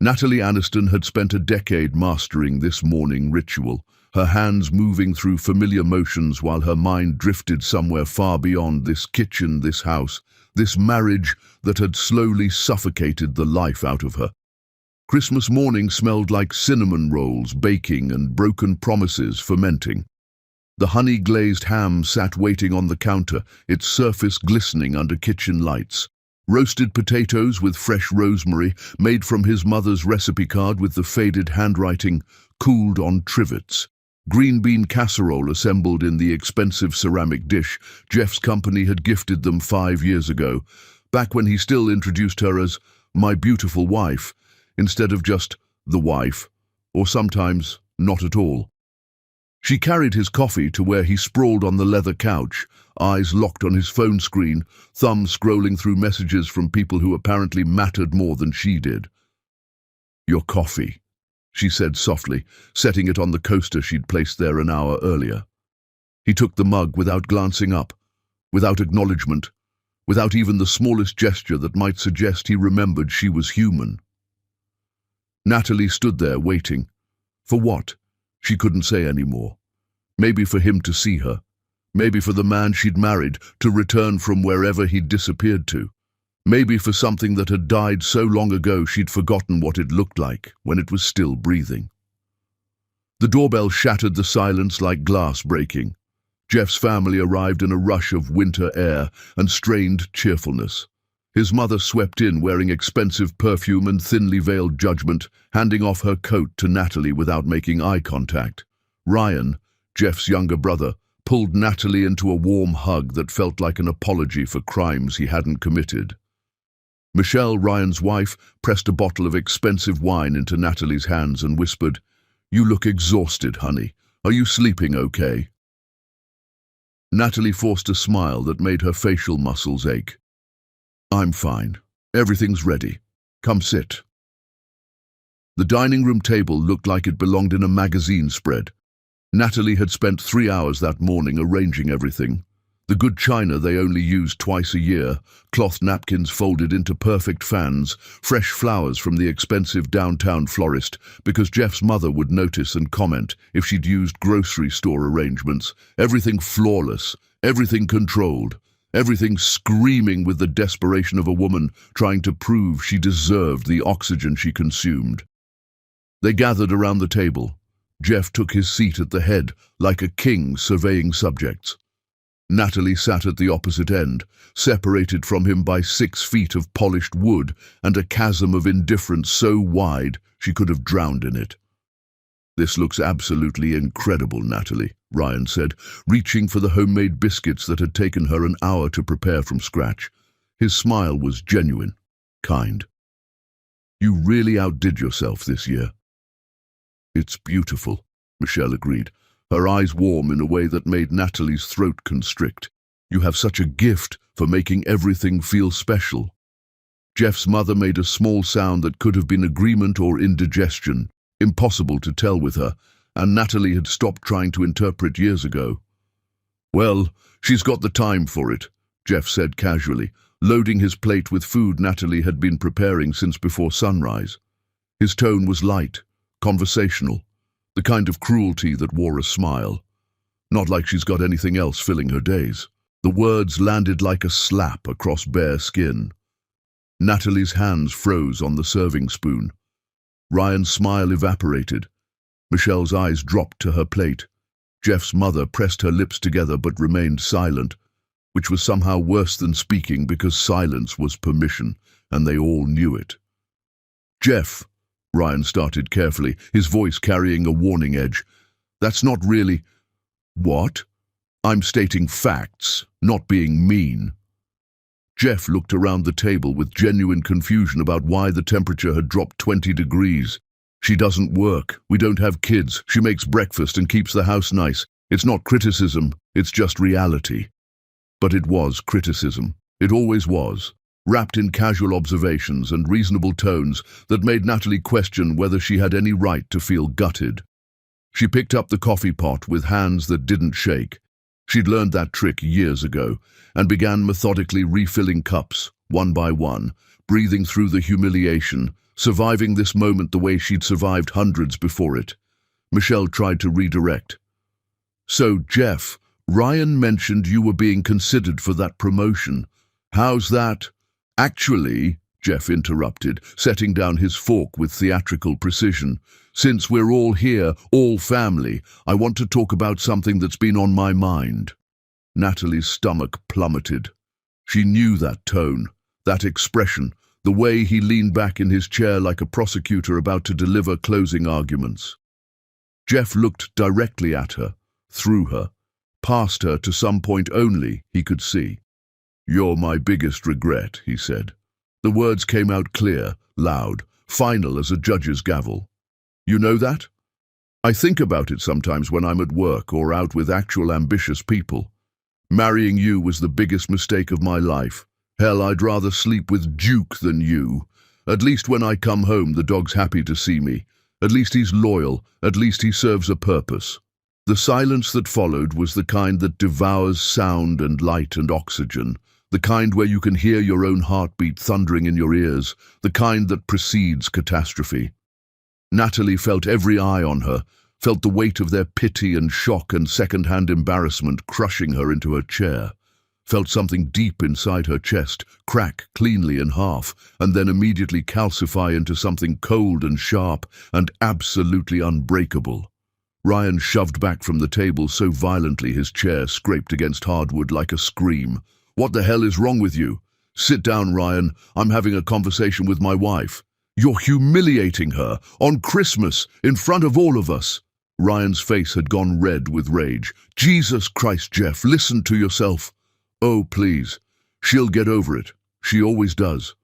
Natalie Aniston had spent a decade mastering this morning ritual, her hands moving through familiar motions while her mind drifted somewhere far beyond this kitchen, this house, this marriage that had slowly suffocated the life out of her. Christmas morning smelled like cinnamon rolls baking and broken promises fermenting. The honey-glazed ham sat waiting on the counter, its surface glistening under kitchen lights. Roasted potatoes with fresh rosemary, made from his mother's recipe card with the faded handwriting, cooled on trivets. Green bean casserole assembled in the expensive ceramic dish Jeff's company had gifted them 5 years ago, back when he still introduced her as "my beautiful wife," instead of just "the wife," or sometimes not at all. She carried his coffee to where he sprawled on the leather couch, eyes locked on his phone screen, thumb scrolling through messages from people who apparently mattered more than she did. "Your coffee," she said softly, setting it on the coaster she'd placed there an hour earlier. He took the mug without glancing up, without acknowledgement, without even the smallest gesture that might suggest he remembered she was human. Natalie stood there waiting. For what? She couldn't say anymore. Maybe for him to see her. Maybe for the man she'd married to return from wherever he'd disappeared to. Maybe for something that had died so long ago she'd forgotten what it looked like when it was still breathing. The doorbell shattered the silence like glass breaking. Jeff's family arrived in a rush of winter air and strained cheerfulness. His mother swept in wearing expensive perfume and thinly veiled judgment, handing off her coat to Natalie without making eye contact. Ryan, Jeff's younger brother, pulled Natalie into a warm hug that felt like an apology for crimes he hadn't committed. Michelle, Ryan's wife, pressed a bottle of expensive wine into Natalie's hands and whispered, "You look exhausted, honey. Are you sleeping okay?" Natalie forced a smile that made her facial muscles ache. "I'm fine. Everything's ready. Come sit." The dining room table looked like it belonged in a magazine spread. Natalie had spent 3 hours that morning arranging everything. The good china they only used twice a year, cloth napkins folded into perfect fans, fresh flowers from the expensive downtown florist because Jeff's mother would notice and comment if she'd used grocery store arrangements, everything flawless, everything controlled. Everything screaming with the desperation of a woman trying to prove she deserved the oxygen she consumed. They gathered around the table. Jeff took his seat at the head, like a king surveying subjects. Natalie sat at the opposite end, separated from him by 6 feet of polished wood and a chasm of indifference so wide she could have drowned in it. "This looks absolutely incredible, Natalie," Ryan said, reaching for the homemade biscuits that had taken her an hour to prepare from scratch. His smile was genuine, kind. "You really outdid yourself this year." "It's beautiful," Michelle agreed, her eyes warm in a way that made Natalie's throat constrict. "You have such a gift for making everything feel special." Jeff's mother made a small sound that could have been agreement or indigestion, impossible to tell with her, and Natalie had stopped trying to interpret years ago. "Well, she's got the time for it," Jeff said casually, loading his plate with food Natalie had been preparing since before sunrise. His tone was light, conversational, the kind of cruelty that wore a smile. Not like she's got anything else filling her days. The words landed like a slap across bare skin. Natalie's hands froze on the serving spoon. Ryan's smile evaporated. Michelle's eyes dropped to her plate. Jeff's mother pressed her lips together but remained silent, which was somehow worse than speaking because silence was permission, and they all knew it. "Jeff," Ryan started carefully, his voice carrying a warning edge, "that's not really—" "What?" "I'm stating facts, not being mean." Jeff looked around the table with genuine confusion about why the temperature had dropped 20 degrees. "She doesn't work. We don't have kids. She makes breakfast and keeps the house nice. It's not criticism, it's just reality." But it was criticism. It always was, wrapped in casual observations and reasonable tones that made Natalie question whether she had any right to feel gutted. She picked up the coffee pot with hands that didn't shake. She'd learned that trick years ago and began methodically refilling cups, one by one, breathing through the humiliation, surviving this moment the way she'd survived hundreds before it. Michelle tried to redirect. "So, Jeff, Ryan mentioned you were being considered for that promotion. How's that?" "Actually," Jeff interrupted, setting down his fork with theatrical precision, "since we're all here, all family, I want to talk about something that's been on my mind." Natalie's stomach plummeted. She knew that tone, that expression, the way he leaned back in his chair like a prosecutor about to deliver closing arguments. Jeff looked directly at her, through her, past her to some point only he could see. "You're my biggest regret," he said. The words came out clear, loud, final as a judge's gavel. "You know that? I think about it sometimes when I'm at work or out with actual ambitious people. Marrying you was the biggest mistake of my life. Hell, I'd rather sleep with Duke than you. At least when I come home, the dog's happy to see me. At least he's loyal. At least he serves a purpose." The silence that followed was the kind that devours sound and light and oxygen, the kind where you can hear your own heartbeat thundering in your ears, the kind that precedes catastrophe. Natalie felt every eye on her, felt the weight of their pity and shock and second-hand embarrassment crushing her into her chair, felt something deep inside her chest crack cleanly in half and then immediately calcify into something cold and sharp and absolutely unbreakable. Ryan shoved back from the table so violently his chair scraped against hardwood like a scream. "What the hell is wrong with you? Sit down, Ryan. I'm having a conversation with my wife." "You're humiliating her, on Christmas, in front of all of us." Ryan's face had gone red with rage. "Jesus Christ, Jeff, listen to yourself." "Oh, please. She'll get over it. She always does."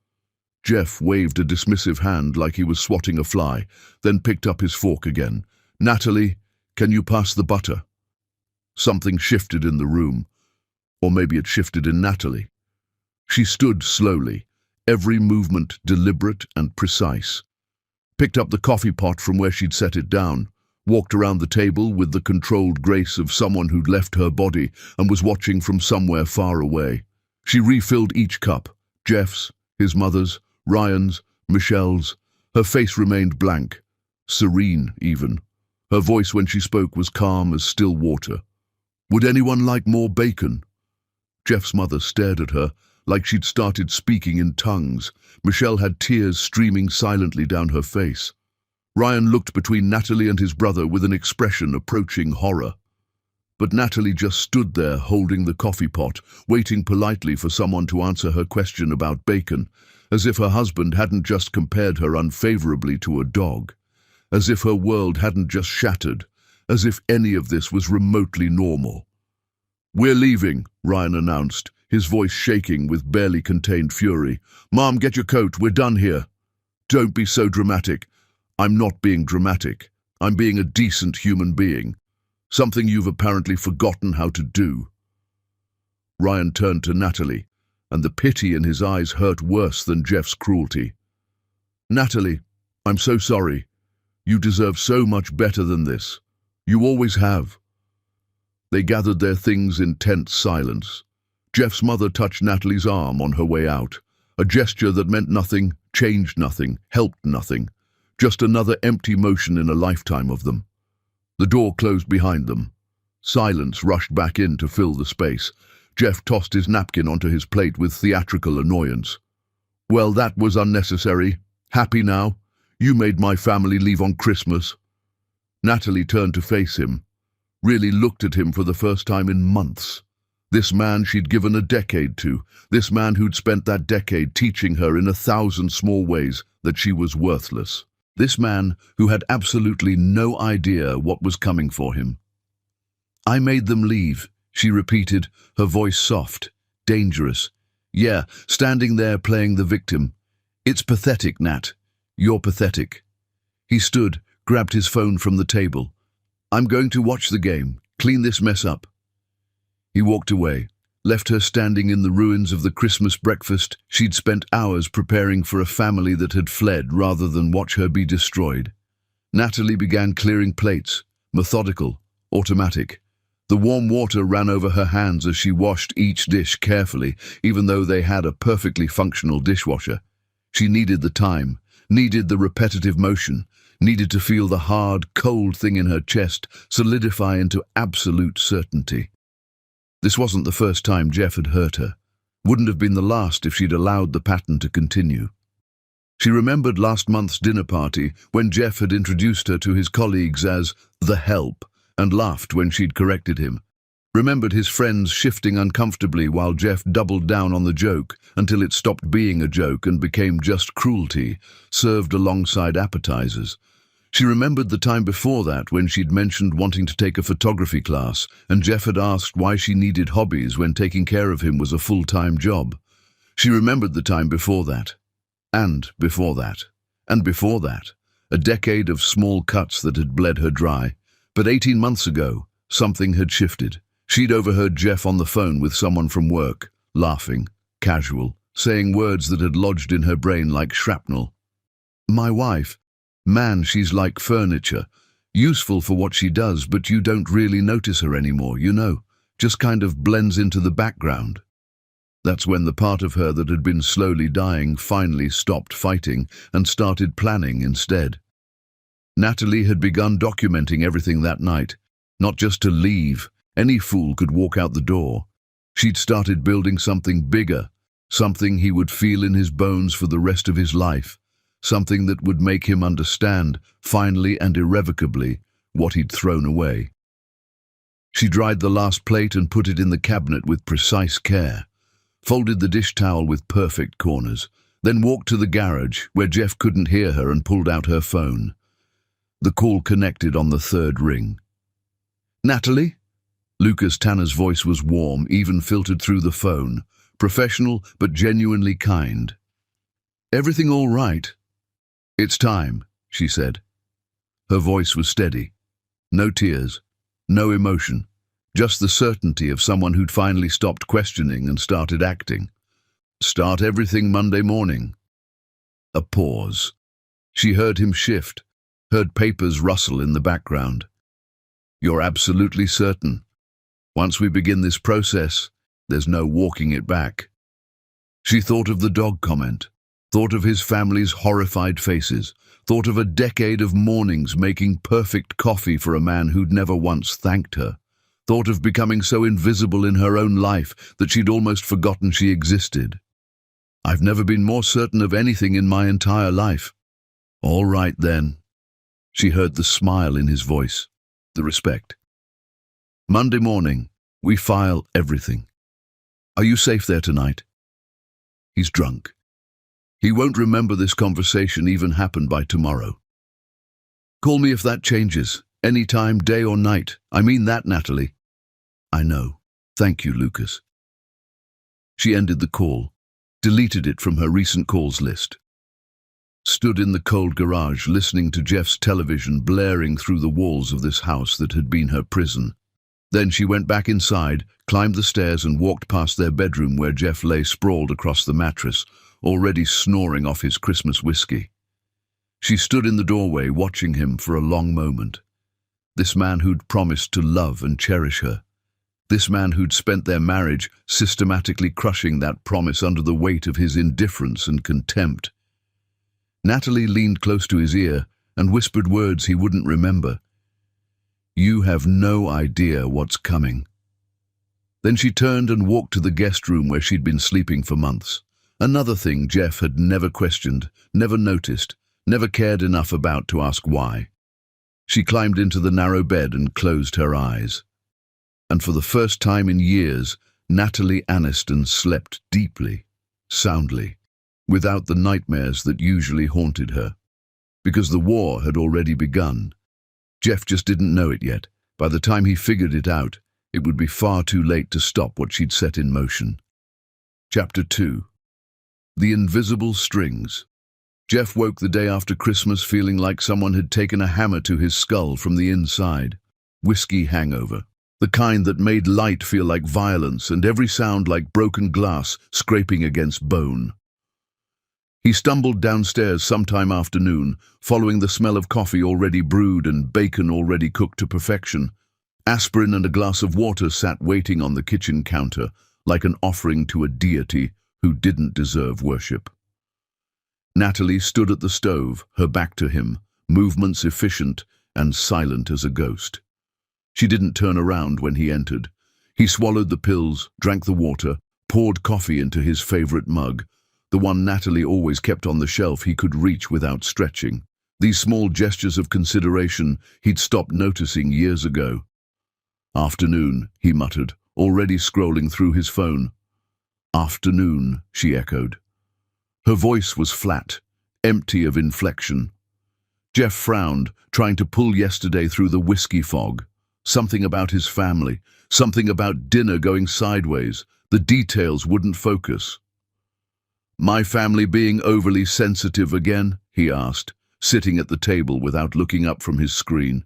Jeff waved a dismissive hand like he was swatting a fly, then picked up his fork again. "Natalie, can you pass the butter?" Something shifted in the room. Or maybe it shifted in Natalie. She stood slowly, every movement deliberate and precise. Picked up the coffee pot from where she'd set it down, walked around the table with the controlled grace of someone who'd left her body and was watching from somewhere far away. She refilled each cup, Jeff's, his mother's, Ryan's, Michelle's. Her face remained blank, serene even. Her voice when she spoke was calm as still water. "Would anyone like more bacon?" Jeff's mother stared at her like she'd started speaking in tongues. Michelle had tears streaming silently down her face. Ryan looked between Natalie and his brother with an expression approaching horror. But Natalie just stood there holding the coffee pot, waiting politely for someone to answer her question about bacon, as if her husband hadn't just compared her unfavorably to a dog, as if her world hadn't just shattered, as if any of this was remotely normal. "We're leaving," Ryan announced, his voice shaking with barely contained fury. "Mom, get your coat, we're done here." "Don't be so dramatic." "I'm not being dramatic. I'm being a decent human being. Something you've apparently forgotten how to do." Ryan turned to Natalie, and the pity in his eyes hurt worse than Jeff's cruelty. "Natalie, I'm so sorry. You deserve so much better than this. You always have." They gathered their things in tense silence. Jeff's mother touched Natalie's arm on her way out, a gesture that meant nothing, changed nothing, helped nothing, just another empty motion in a lifetime of them. The door closed behind them. Silence rushed back in to fill the space. Jeff tossed his napkin onto his plate with theatrical annoyance. "Well, that was unnecessary. Happy now? You made my family leave on Christmas." Natalie turned to face him, really looked at him for the first time in months. This man she'd given a decade to, this man who'd spent that decade teaching her in 1,000 small ways that she was worthless. This man who had absolutely no idea what was coming for him. "I made them leave," she repeated, her voice soft, dangerous. "Yeah, standing there playing the victim. It's pathetic, Nat. You're pathetic." He stood, grabbed his phone from the table. "I'm going to watch the game, clean this mess up." He walked away, left her standing in the ruins of the Christmas breakfast she'd spent hours preparing for a family that had fled rather than watch her be destroyed. Natalie began clearing plates, methodical, automatic. The warm water ran over her hands as she washed each dish carefully, even though they had a perfectly functional dishwasher. She needed the time, needed the repetitive motion, needed to feel the hard, cold thing in her chest solidify into absolute certainty. This wasn't the first time Jeff had hurt her. Wouldn't have been the last if she'd allowed the pattern to continue. She remembered last month's dinner party when Jeff had introduced her to his colleagues as the help and laughed when she'd corrected him. Remembered his friends shifting uncomfortably while Jeff doubled down on the joke until it stopped being a joke and became just cruelty, served alongside appetizers. She remembered the time before that when she'd mentioned wanting to take a photography class and Jeff had asked why she needed hobbies when taking care of him was a full-time job. She remembered the time before that, and before that, and before that, a decade of small cuts that had bled her dry. But 18 months ago, something had shifted. She'd overheard Jeff on the phone with someone from work, laughing, casual, saying words that had lodged in her brain like shrapnel. My wife. Man, she's like furniture. Useful for what she does, but you don't really notice her anymore, you know. Just kind of blends into the background. That's when the part of her that had been slowly dying finally stopped fighting and started planning instead. Natalie had begun documenting everything that night, not just to leave. Any fool could walk out the door. She'd started building something bigger, something he would feel in his bones for the rest of his life, something that would make him understand, finally and irrevocably, what he'd thrown away. She dried the last plate and put it in the cabinet with precise care, folded the dish towel with perfect corners, then walked to the garage where Jeff couldn't hear her and pulled out her phone. The call connected on the third ring. Natalie? Lucas Tanner's voice was warm, even filtered through the phone, professional but genuinely kind. Everything all right? It's time, she said. Her voice was steady. No tears, no emotion, just the certainty of someone who'd finally stopped questioning and started acting. Start everything Monday morning. A pause. She heard him shift, heard papers rustle in the background. You're absolutely certain. Once we begin this process, there's no walking it back. She thought of the dog comment, thought of his family's horrified faces, thought of a decade of mornings making perfect coffee for a man who'd never once thanked her, thought of becoming so invisible in her own life that she'd almost forgotten she existed. I've never been more certain of anything in my entire life. All right then. She heard the smile in his voice, the respect. Monday morning, we file everything. Are you safe there tonight? He's drunk. He won't remember this conversation even happened by tomorrow. Call me if that changes, any time, day or night. I mean that, Natalie. I know. Thank you, Lucas. She ended the call, deleted it from her recent calls list. Stood in the cold garage listening to Jeff's television blaring through the walls of this house that had been her prison. Then she went back inside, climbed the stairs and walked past their bedroom where Jeff lay sprawled across the mattress, already snoring off his Christmas whiskey. She stood in the doorway watching him for a long moment. This man who'd promised to love and cherish her. This man who'd spent their marriage systematically crushing that promise under the weight of his indifference and contempt. Natalie leaned close to his ear and whispered words he wouldn't remember. You have no idea what's coming. Then she turned and walked to the guest room where she'd been sleeping for months. Another thing Jeff had never questioned, never noticed, never cared enough about to ask why. She climbed into the narrow bed and closed her eyes. And for the first time in years, Natalie Aniston slept deeply, soundly, without the nightmares that usually haunted her. Because the war had already begun. Jeff just didn't know it yet. By the time he figured it out, it would be far too late to stop what she'd set in motion. Chapter 2. The Invisible Strings. Jeff woke the day after Christmas feeling like someone had taken a hammer to his skull from the inside. Whiskey hangover. The kind that made light feel like violence and every sound like broken glass scraping against bone. He stumbled downstairs sometime afternoon, following the smell of coffee already brewed and bacon already cooked to perfection. Aspirin and a glass of water sat waiting on the kitchen counter, like an offering to a deity who didn't deserve worship. Natalie stood at the stove, her back to him, movements efficient and silent as a ghost. She didn't turn around when he entered. He swallowed the pills, drank the water, poured coffee into his favorite mug, the one Natalie always kept on the shelf he could reach without stretching. These small gestures of consideration he'd stopped noticing years ago. "Afternoon," he muttered, already scrolling through his phone. "Afternoon," she echoed. Her voice was flat, empty of inflection. Jeff frowned, trying to pull yesterday through the whiskey fog. Something about his family, something about dinner going sideways. The details wouldn't focus. "My family being overly sensitive again?" he asked, sitting at the table without looking up from his screen.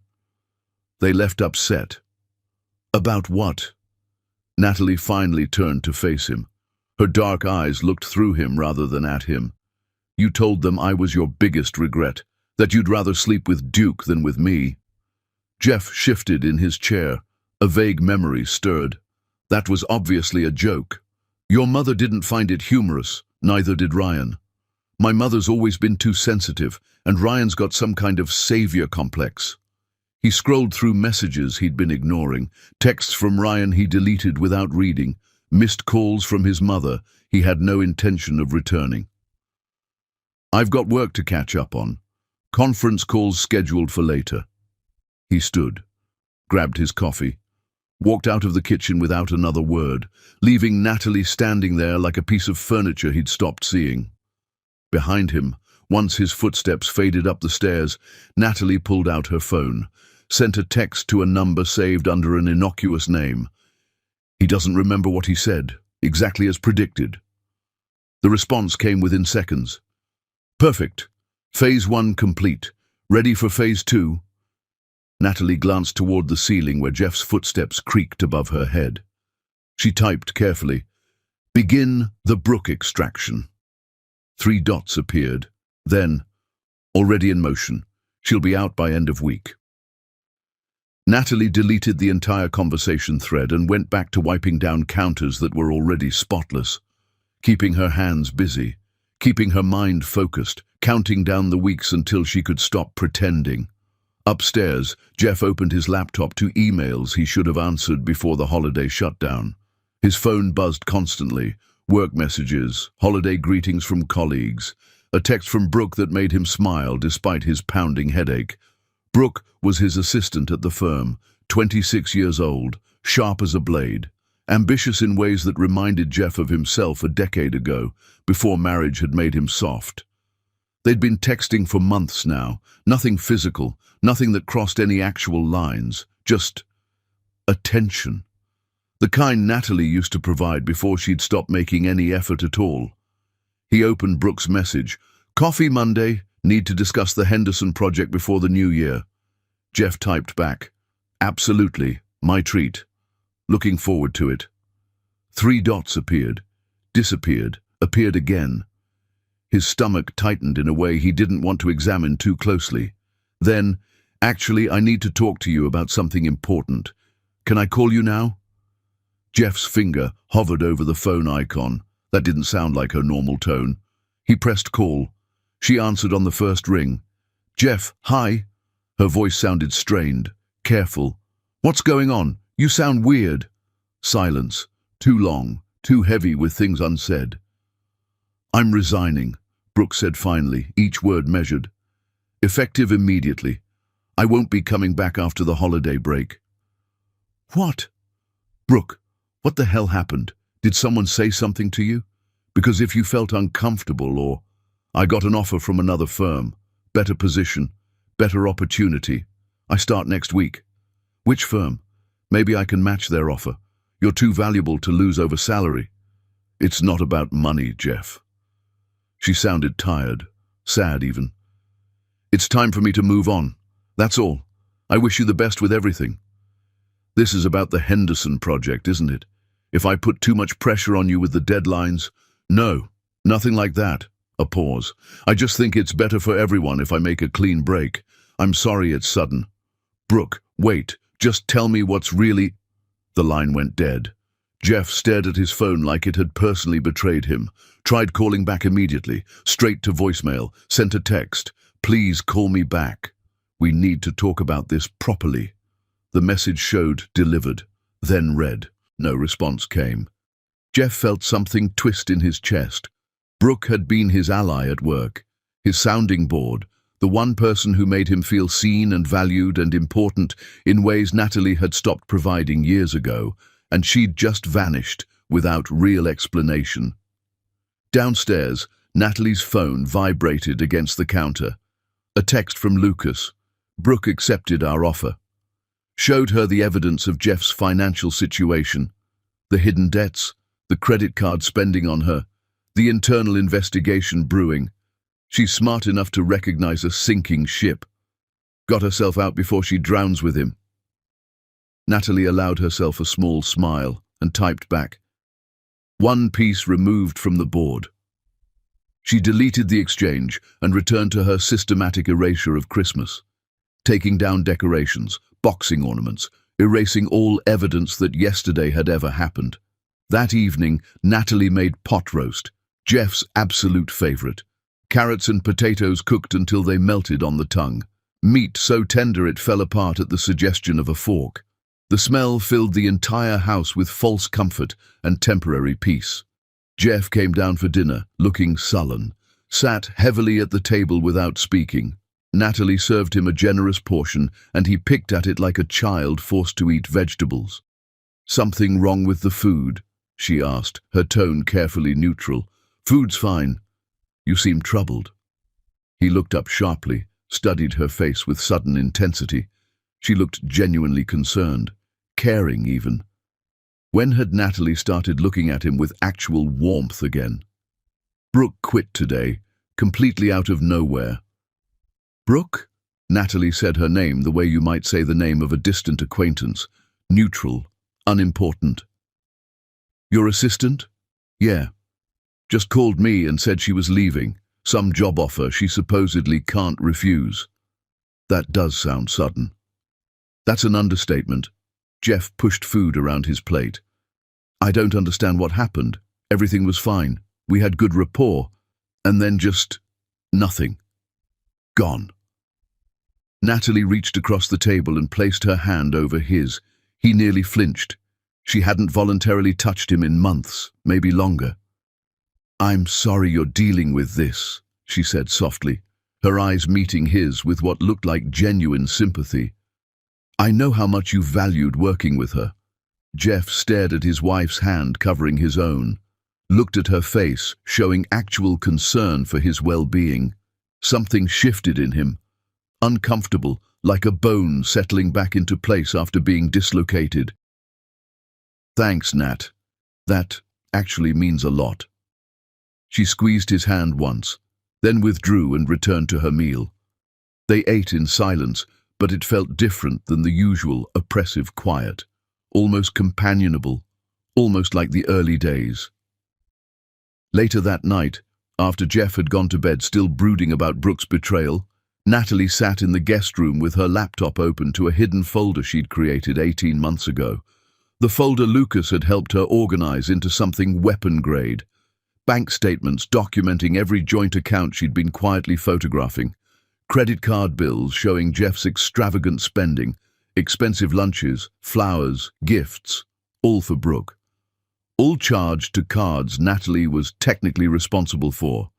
They left upset. "About what?" Natalie finally turned to face him. Her dark eyes looked through him rather than at him. "You told them I was your biggest regret, that you'd rather sleep with Duke than with me." Jeff shifted in his chair. A vague memory stirred. "That was obviously a joke. Your mother didn't find it humorous, neither did Ryan. My mother's always been too sensitive, and Ryan's got some kind of savior complex." He scrolled through messages he'd been ignoring, texts from Ryan he deleted without reading, missed calls from his mother he had no intention of returning. "I've got work to catch up on. Conference calls scheduled for later." He stood, grabbed his coffee, walked out of the kitchen without another word, leaving Natalie standing there like a piece of furniture he'd stopped seeing. Behind him, once his footsteps faded up the stairs, Natalie pulled out her phone, sent a text to a number saved under an innocuous name. He doesn't remember what he said, exactly as predicted. The response came within seconds. "Perfect. Phase 1 complete. Ready for Phase 2? Natalie glanced toward the ceiling where Jeff's footsteps creaked above her head. She typed carefully, "Begin the Brook extraction." 3 dots appeared. Then, "Already in motion. She'll be out by end of week." Natalie deleted the entire conversation thread and went back to wiping down counters that were already spotless, keeping her hands busy, keeping her mind focused, counting down the weeks until she could stop pretending. Upstairs, Jeff opened his laptop to emails he should have answered before the holiday shutdown. His phone buzzed constantly, work messages, holiday greetings from colleagues, a text from Brooke that made him smile despite his pounding headache. Brooke was his assistant at the firm, 26 years old, sharp as a blade, ambitious in ways that reminded Jeff of himself a decade ago, before marriage had made him soft. They'd been texting for months now, nothing physical, nothing that crossed any actual lines, just attention. The kind Natalie used to provide before she'd stopped making any effort at all. He opened Brooke's message, "Coffee Monday, need to discuss the Henderson project before the new year." Jeff typed back, "Absolutely, my treat. Looking forward to it." 3 dots appeared, disappeared, appeared again. His stomach tightened in a way he didn't want to examine too closely. Then, "Actually, I need to talk to you about something important. Can I call you now?" Jeff's finger hovered over the phone icon. That didn't sound like her normal tone. He pressed call. She answered on the first ring. "Jeff, hi." Her voice sounded strained, careful. "What's going on? You sound weird." Silence, too long, too heavy with things unsaid. "I'm resigning," Brooke said finally, each word measured. "Effective immediately. I won't be coming back after the holiday break." "What?" "Brooke, what the hell happened? Did someone say something to you? Because if you felt uncomfortable or... I got an offer from another firm. Better position, better opportunity. I start next week." "Which firm? Maybe I can match their offer. You're too valuable to lose over salary." "It's not about money, Jeff." She sounded tired, sad even. "It's time for me to move on. That's all. I wish you the best with everything." "This is about the Henderson project, isn't it? If I put too much pressure on you with the deadlines..." "No, nothing like that." A pause. "I just think it's better for everyone if I make a clean break. I'm sorry it's sudden." "Brooke, wait. Just tell me what's really..." The line went dead. Jeff stared at his phone like it had personally betrayed him, tried calling back immediately, straight to voicemail, sent a text. "Please call me back. We need to talk about this properly." The message showed delivered, then read. No response came. Jeff felt something twist in his chest. Brooke had been his ally at work, his sounding board, the one person who made him feel seen and valued and important in ways Natalie had stopped providing years ago, and she'd just vanished without real explanation. Downstairs, Natalie's phone vibrated against the counter. A text from Lucas. "Brooke accepted our offer." Showed her the evidence of Jeff's financial situation, the hidden debts, the credit card spending on her, the internal investigation brewing. She's smart enough to recognize a sinking ship. Got herself out before she drowns with him. Natalie allowed herself a small smile and typed back. One piece removed from the board. She deleted the exchange and returned to her systematic erasure of Christmas, taking down decorations, boxing ornaments, erasing all evidence that yesterday had ever happened. That evening, Natalie made pot roast, Jeff's absolute favorite. Carrots and potatoes cooked until they melted on the tongue. Meat so tender it fell apart at the suggestion of a fork. The smell filled the entire house with false comfort and temporary peace. Jeff came down for dinner, looking sullen, sat heavily at the table without speaking. Natalie served him a generous portion, and he picked at it like a child forced to eat vegetables. "Something wrong with the food?" she asked, her tone carefully neutral. "Food's fine. You seem troubled." He looked up sharply, studied her face with sudden intensity. She looked genuinely concerned, caring even. When had Natalie started looking at him with actual warmth again? "Brooke quit today, completely out of nowhere." "Brooke?" Natalie said her name the way you might say the name of a distant acquaintance, neutral, unimportant. "Your assistant?" "Yeah. Just called me and said she was leaving, some job offer she supposedly can't refuse." "That does sound sudden." "That's an understatement." Jeff pushed food around his plate. "I don't understand what happened. Everything was fine. We had good rapport. And then just nothing. Gone." Natalie reached across the table and placed her hand over his. He nearly flinched. She hadn't voluntarily touched him in months, maybe longer. "I'm sorry you're dealing with this," she said softly, her eyes meeting his with what looked like genuine sympathy. "I know how much you valued working with her." Jeff stared at his wife's hand covering his own, looked at her face, showing actual concern for his well-being. Something shifted in him, uncomfortable, like a bone settling back into place after being dislocated. "Thanks, Nat. That actually means a lot." She squeezed his hand once, then withdrew and returned to her meal. They ate in silence, but it felt different than the usual oppressive quiet, almost companionable, almost like the early days. Later that night, after Jeff had gone to bed still brooding about Brooke's betrayal, Natalie sat in the guest room with her laptop open to a hidden folder she'd created 18 months ago. The folder Lucas had helped her organize into something weapon-grade. Bank statements documenting every joint account she'd been quietly photographing. Credit card bills showing Jeff's extravagant spending, expensive lunches, flowers, gifts, all for Brooke. All charged to cards Natalie was technically responsible for.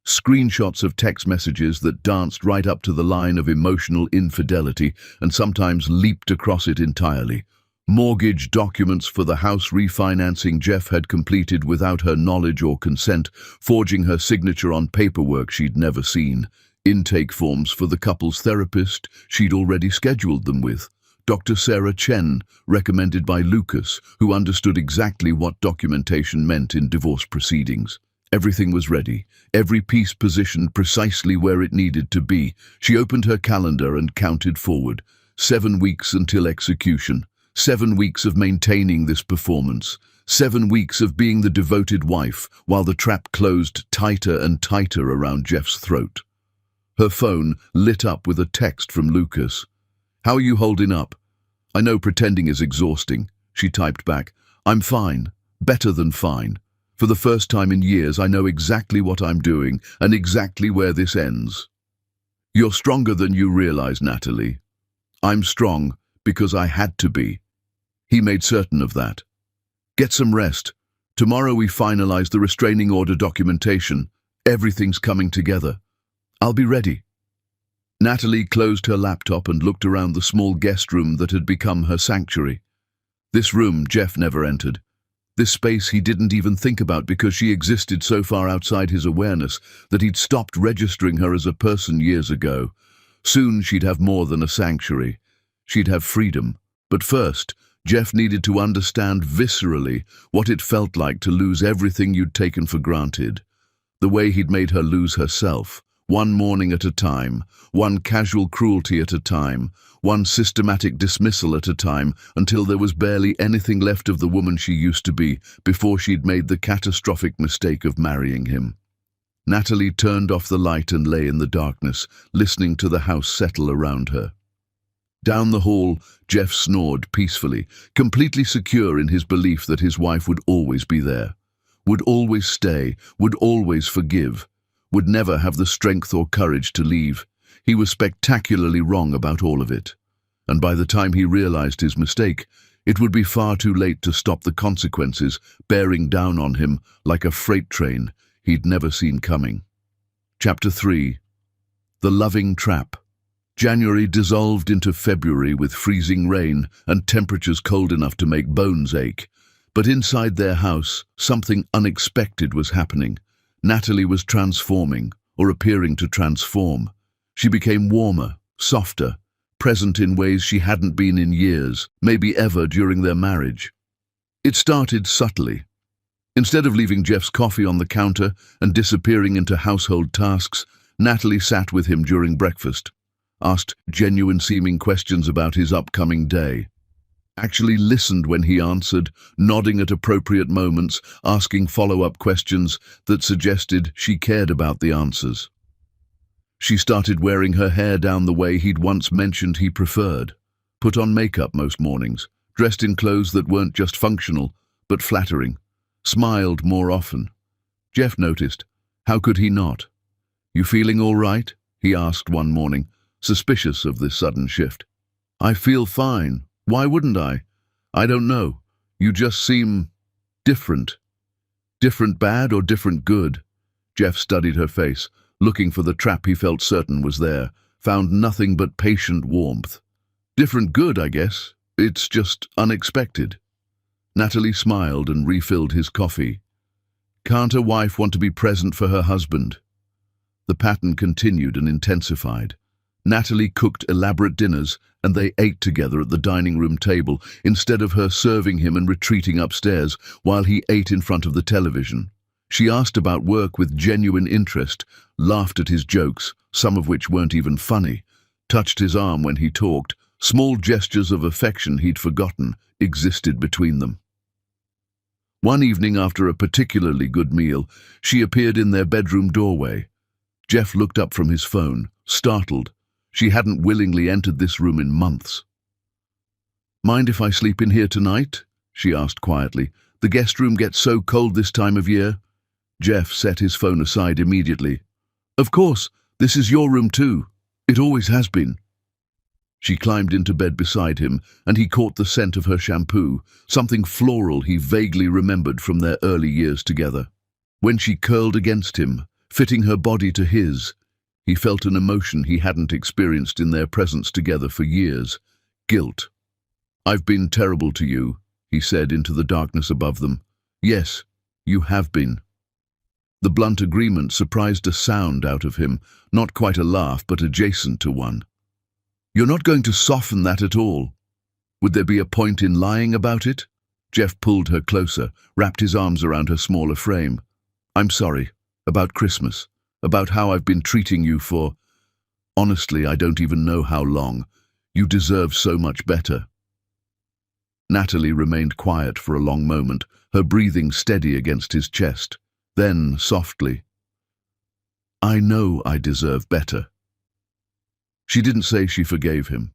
Screenshots of text messages that danced right up to the line of emotional infidelity and sometimes leaped across it entirely. Mortgage documents for the house refinancing Jeff had completed without her knowledge or consent, forging her signature on paperwork she'd never seen. Intake forms for the couple's therapist she'd already scheduled them with. Dr. Sarah Chen, recommended by Lucas, who understood exactly what documentation meant in divorce proceedings. Everything was ready, every piece positioned precisely where it needed to be. She opened her calendar and counted forward. 7 weeks until execution. 7 weeks of maintaining this performance. 7 weeks of being the devoted wife, while the trap closed tighter and tighter around Jeff's throat. Her phone lit up with a text from Lucas. "How are you holding up? I know pretending is exhausting," she typed back. I'm fine, better than fine. For the first time in years, I know exactly what I'm doing and exactly where this ends. You're stronger than you realize, Natalie. I'm strong because I had to be. He made certain of that. Get some rest. Tomorrow we finalize the restraining order documentation. Everything's coming together. I'll be ready. Natalie closed her laptop and looked around the small guest room that had become her sanctuary. This room Jeff never entered. This space he didn't even think about because she existed so far outside his awareness that he'd stopped registering her as a person years ago. Soon she'd have more than a sanctuary. She'd have freedom. But first, Jeff needed to understand viscerally what it felt like to lose everything you'd taken for granted. The way he'd made her lose herself, one morning at a time, one casual cruelty at a time, one systematic dismissal at a time, until there was barely anything left of the woman she used to be before she'd made the catastrophic mistake of marrying him. Natalie turned off the light and lay in the darkness, listening to the house settle around her. Down the hall, Jeff snored peacefully, completely secure in his belief that his wife would always be there, would always stay, would always forgive, would never have the strength or courage to leave. He was spectacularly wrong about all of it. And by the time he realized his mistake, it would be far too late to stop the consequences bearing down on him like a freight train he'd never seen coming. Chapter 3. The Loving Trap. January dissolved into February with freezing rain and temperatures cold enough to make bones ache. But inside their house, something unexpected was happening. Natalie was transforming, or appearing to transform. She became warmer, softer, present in ways she hadn't been in years, maybe ever during their marriage. It started subtly. Instead of leaving Jeff's coffee on the counter and disappearing into household tasks, Natalie sat with him during breakfast, asked genuine-seeming questions about his upcoming day, actually listened when he answered, nodding at appropriate moments, asking follow-up questions that suggested she cared about the answers. She started wearing her hair down the way he'd once mentioned he preferred, put on makeup most mornings, dressed in clothes that weren't just functional, but flattering, smiled more often. Jeff noticed. How could he not? "You feeling all right?" he asked one morning, suspicious of this sudden shift. "I feel fine. Why wouldn't I? I don't know. You just seem different." Different bad or different good? Jeff studied her face, looking for the trap he felt certain was there, found nothing but patient warmth. "Different good, I guess. It's just unexpected." Natalie smiled and refilled his coffee. "Can't a wife want to be present for her husband?" The pattern continued and intensified. Natalie cooked elaborate dinners, and they ate together at the dining room table, instead of her serving him and retreating upstairs while he ate in front of the television. She asked about work with genuine interest, laughed at his jokes, some of which weren't even funny, touched his arm when he talked. Small gestures of affection he'd forgotten existed between them. One evening after a particularly good meal, she appeared in their bedroom doorway. Jeff looked up from his phone, startled. She hadn't willingly entered this room in months. "Mind if I sleep in here tonight?" she asked quietly. "The guest room gets so cold this time of year." Jeff set his phone aside immediately. "Of course, this is your room too. It always has been." She climbed into bed beside him, and he caught the scent of her shampoo, something floral he vaguely remembered from their early years together. When she curled against him, fitting her body to his, he felt an emotion he hadn't experienced in their presence together for years: guilt. "I've been terrible to you," he said into the darkness above them. "Yes, you have been." The blunt agreement surprised a sound out of him, not quite a laugh, but adjacent to one. "You're not going to soften that at all. Would there be a point in lying about it?" Jeff pulled her closer, wrapped his arms around her smaller frame. "I'm sorry. About Christmas. About how I've been treating you for... honestly, I don't even know how long. You deserve so much better." Natalie remained quiet for a long moment, her breathing steady against his chest. Then, softly, "I know I deserve better." She didn't say she forgave him,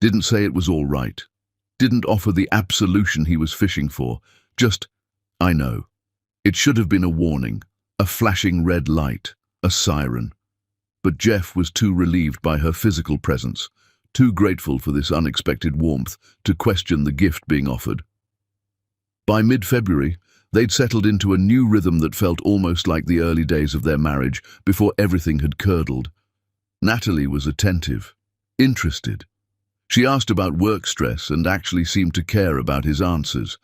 didn't say it was all right, didn't offer the absolution he was fishing for, Just, I know. It should have been a warning, a flashing red light, a siren. But Jeff was too relieved by her physical presence, too grateful for this unexpected warmth to question the gift being offered. By mid-February, they'd settled into a new rhythm that felt almost like the early days of their marriage before everything had curdled. Natalie was attentive, interested. She asked about work stress and actually seemed to care about his answers,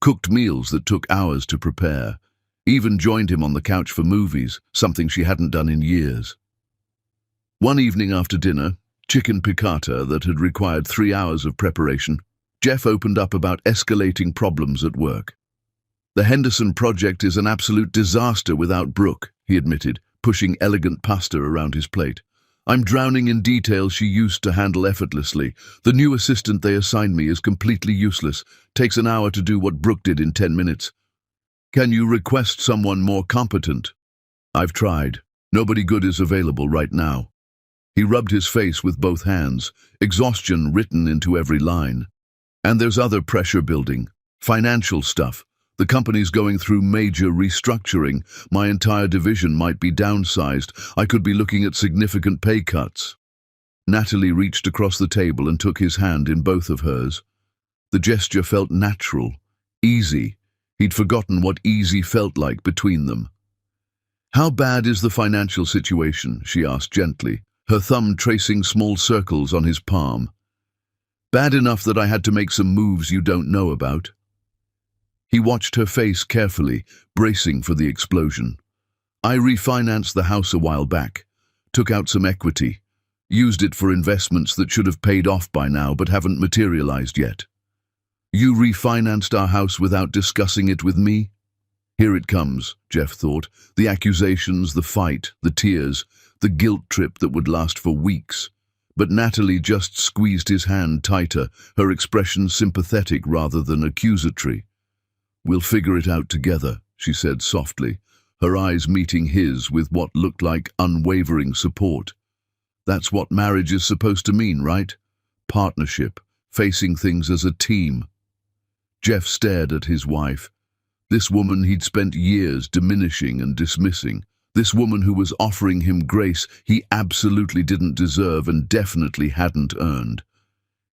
cooked meals that took hours to prepare, even joined him on the couch for movies, something she hadn't done in years. One evening after dinner, chicken piccata that had required 3 hours of preparation, Jeff opened up about escalating problems at work. The Henderson project is an absolute disaster without Brooke, he admitted, pushing elegant pasta around his plate. I'm drowning in details she used to handle effortlessly. The new assistant they assigned me is completely useless. Takes an hour to do what Brooke did in 10 minutes. Can you request someone more competent? I've tried. Nobody good is available right now. He rubbed his face with both hands, exhaustion written into every line. And there's other pressure building. Financial stuff. The company's going through major restructuring. My entire division might be downsized. I could be looking at significant pay cuts. Natalie reached across the table and took his hand in both of hers. The gesture felt natural, easy. He'd forgotten what easy felt like between them. How bad is the financial situation? She asked gently, her thumb tracing small circles on his palm. Bad enough that I had to make some moves you don't know about. He watched her face carefully, bracing for the explosion. I refinanced the house a while back, took out some equity, used it for investments that should have paid off by now but haven't materialized yet. You refinanced our house without discussing it with me? Here it comes, Jeff thought, the accusations, the fight, the tears, the guilt trip that would last for weeks. But Natalie just squeezed his hand tighter, her expression sympathetic rather than accusatory. We'll figure it out together, she said softly, her eyes meeting his with what looked like unwavering support. That's what marriage is supposed to mean, right? Partnership, facing things as a team. Jeff stared at his wife. This woman he'd spent years diminishing and dismissing. This woman who was offering him grace he absolutely didn't deserve and definitely hadn't earned.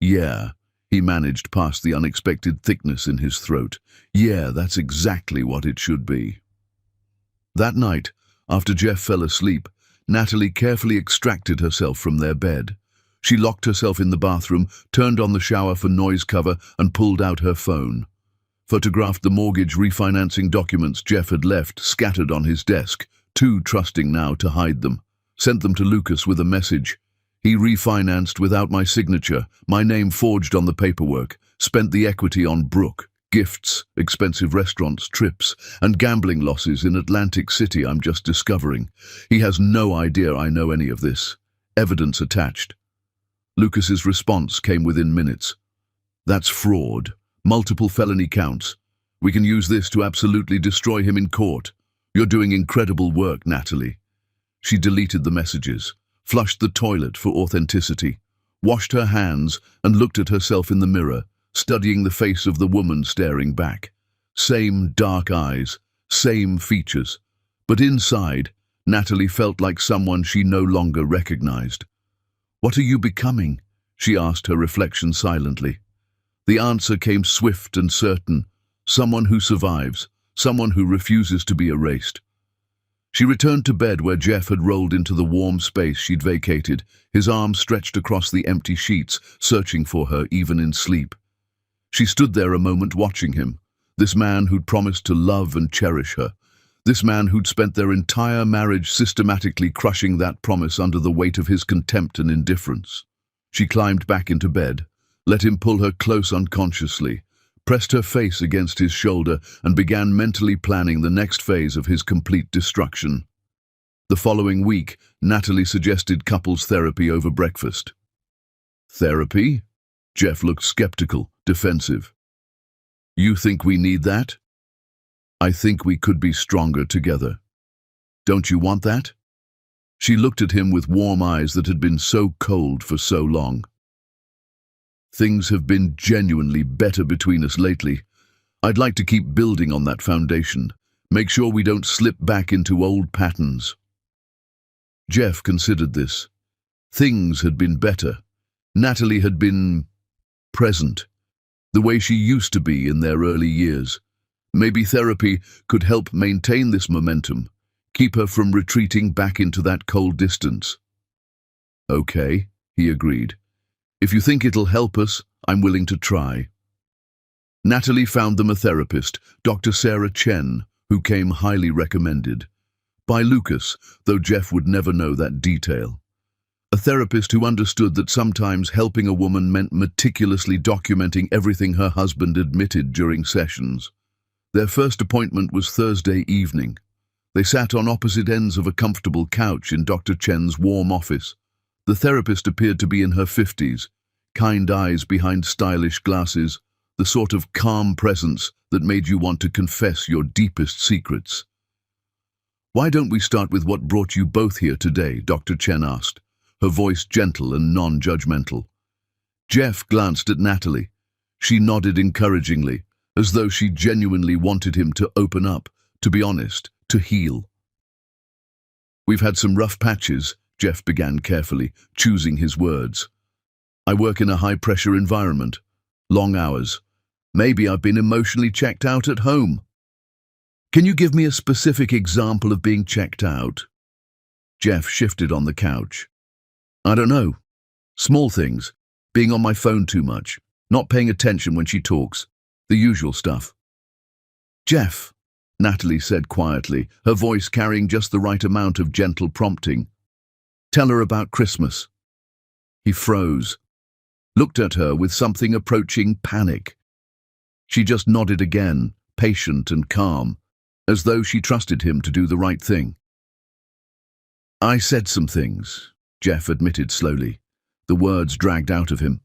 Yeah. He managed past the unexpected thickness in his throat. Yeah, that's exactly what it should be. That night, after Jeff fell asleep, Natalie carefully extracted herself from their bed. She locked herself in the bathroom, turned on the shower for noise cover, and pulled out her phone. Photographed the mortgage refinancing documents Jeff had left scattered on his desk, too trusting now to hide them. Sent them to Lucas with a message. He refinanced without my signature, my name forged on the paperwork, spent the equity on Brooke, gifts, expensive restaurants, trips, and gambling losses in Atlantic City I'm just discovering. He has no idea I know any of this. Evidence attached. Lucas's response came within minutes. That's fraud. Multiple felony counts. We can use this to absolutely destroy him in court. You're doing incredible work, Natalie. She deleted the messages, flushed the toilet for authenticity, washed her hands and looked at herself in the mirror, studying the face of the woman staring back. Same dark eyes, same features. But inside, Natalie felt like someone she no longer recognized. What are you becoming? She asked her reflection silently. The answer came swift and certain. Someone who survives, someone who refuses to be erased. She returned to bed where Jeff had rolled into the warm space she'd vacated, his arms stretched across the empty sheets, searching for her even in sleep. She stood there a moment watching him, this man who'd promised to love and cherish her, this man who'd spent their entire marriage systematically crushing that promise under the weight of his contempt and indifference. She climbed back into bed, let him pull her close unconsciously, pressed her face against his shoulder and began mentally planning the next phase of his complete destruction. The following week, Natalie suggested couples therapy over breakfast. Therapy? Jeff looked skeptical, defensive. You think we need that? I think we could be stronger together. Don't you want that? She looked at him with warm eyes that had been so cold for so long. Things have been genuinely better between us lately. I'd like to keep building on that foundation. Make sure we don't slip back into old patterns. Jeff considered this. Things had been better. Natalie had been present, the way she used to be in their early years. Maybe therapy could help maintain this momentum, keep her from retreating back into that cold distance. Okay, he agreed. If you think it'll help us, I'm willing to try. Natalie found them a therapist, Dr. Sarah Chen, who came highly recommended. By Lucas, though Jeff would never know that detail. A therapist who understood that sometimes helping a woman meant meticulously documenting everything her husband admitted during sessions. Their first appointment was Thursday evening. They sat on opposite ends of a comfortable couch in Dr. Chen's warm office. The therapist appeared to be in her 50s, kind eyes behind stylish glasses, the sort of calm presence that made you want to confess your deepest secrets. "Why don't we start with what brought you both here today?" Dr. Chen asked, her voice gentle and non-judgmental. Jeff glanced at Natalie. She nodded encouragingly, as though she genuinely wanted him to open up, to be honest, to heal. "We've had some rough patches," Jeff began carefully, choosing his words. "I work in a high-pressure environment, long hours. Maybe I've been emotionally checked out at home." "Can you give me a specific example of being checked out?" Jeff shifted on the couch. "I don't know. Small things. Being on my phone too much. Not paying attention when she talks. The usual stuff." "Jeff," Natalie said quietly, her voice carrying just the right amount of gentle prompting. "Tell her about Christmas." He froze, looked at her with something approaching panic. She just nodded again, patient and calm, as though she trusted him to do the right thing. "I said some things," Jeff admitted slowly. The words dragged out of him.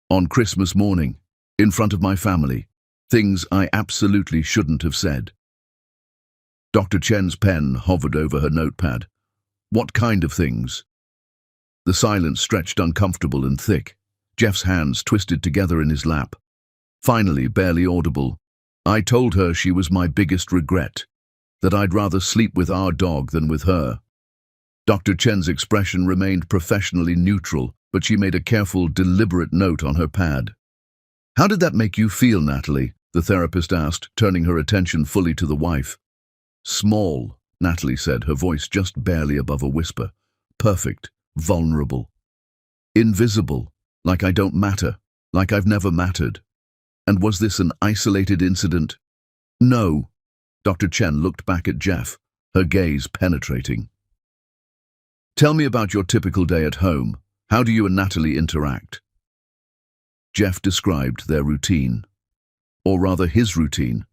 "On Christmas morning, in front of my family, things I absolutely shouldn't have said." Dr. Chen's pen hovered over her notepad. "What kind of things?" The silence stretched uncomfortable and thick. Jeff's hands twisted together in his lap. Finally, barely audible, "I told her she was my biggest regret, that I'd rather sleep with our dog than with her." Dr. Chen's expression remained professionally neutral, but she made a careful, deliberate note on her pad. "How did that make you feel, Natalie?" the therapist asked, turning her attention fully to the wife. "Small," Natalie said, her voice just barely above a whisper. "Perfect, vulnerable. Invisible, like I don't matter, like I've never mattered." "And was this an isolated incident?" "No." Dr. Chen looked back at Jeff, her gaze penetrating. "Tell me about your typical day at home. How do you and Natalie interact?" Jeff described their routine. Or rather his routine.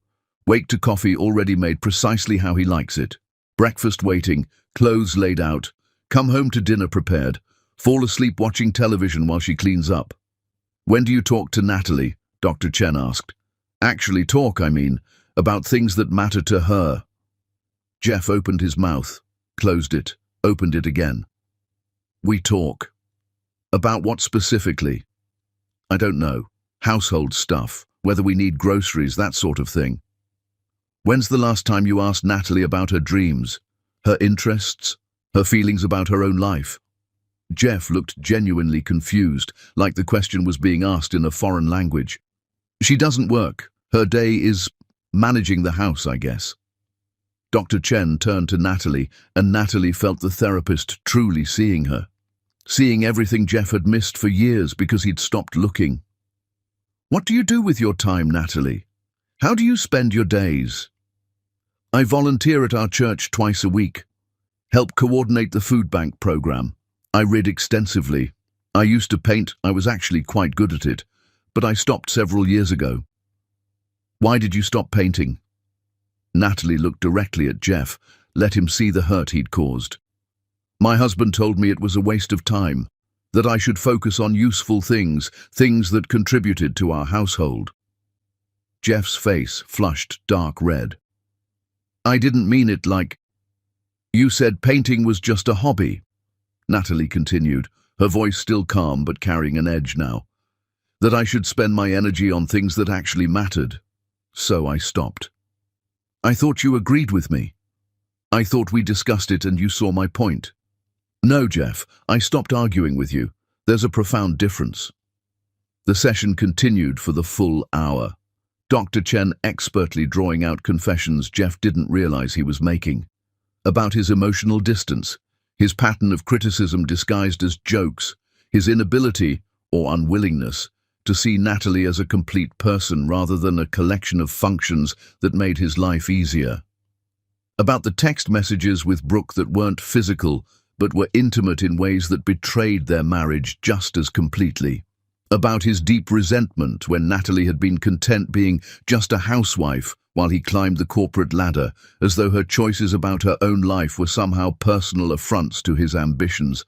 Wake to coffee already made precisely how he likes it. Breakfast waiting, clothes laid out. Come home to dinner prepared. Fall asleep watching television while she cleans up. "When do you talk to Natalie?" Dr. Chen asked. "Actually talk, I mean, about things that matter to her." Jeff opened his mouth, closed it, opened it again. "We talk." "About what specifically?" "I don't know. Household stuff, whether we need groceries, that sort of thing." "When's the last time you asked Natalie about her dreams, her interests, her feelings about her own life?" Jeff looked genuinely confused, like the question was being asked in a foreign language. "She doesn't work. Her day is managing the house, I guess." Dr. Chen turned to Natalie, and Natalie felt the therapist truly seeing her. Seeing everything Jeff had missed for years because he'd stopped looking. "What do you do with your time, Natalie? How do you spend your days?" "I volunteer at our church twice a week. Help coordinate the food bank program. I read extensively. I used to paint. I was actually quite good at it, but I stopped several years ago." "Why did you stop painting?" Natalie looked directly at Jeff, let him see the hurt he'd caused. "My husband told me it was a waste of time, that I should focus on useful things, things that contributed to our household." Jeff's face flushed dark red. "I didn't mean it like—" "You said painting was just a hobby," Natalie continued, her voice still calm but carrying an edge now. "That I should spend my energy on things that actually mattered. So I stopped. I thought you agreed with me. I thought we discussed it and you saw my point. No, Jeff, I stopped arguing with you. There's a profound difference. The session continued for the full hour. Dr. Chen expertly drawing out confessions Jeff didn't realize he was making. About his emotional distance, his pattern of criticism disguised as jokes, his inability, or unwillingness, to see Natalie as a complete person rather than a collection of functions that made his life easier. About the text messages with Brooke that weren't physical, but were intimate in ways that betrayed their marriage just as completely. About his deep resentment when Natalie had been content being just a housewife while he climbed the corporate ladder, as though her choices about her own life were somehow personal affronts to his ambitions.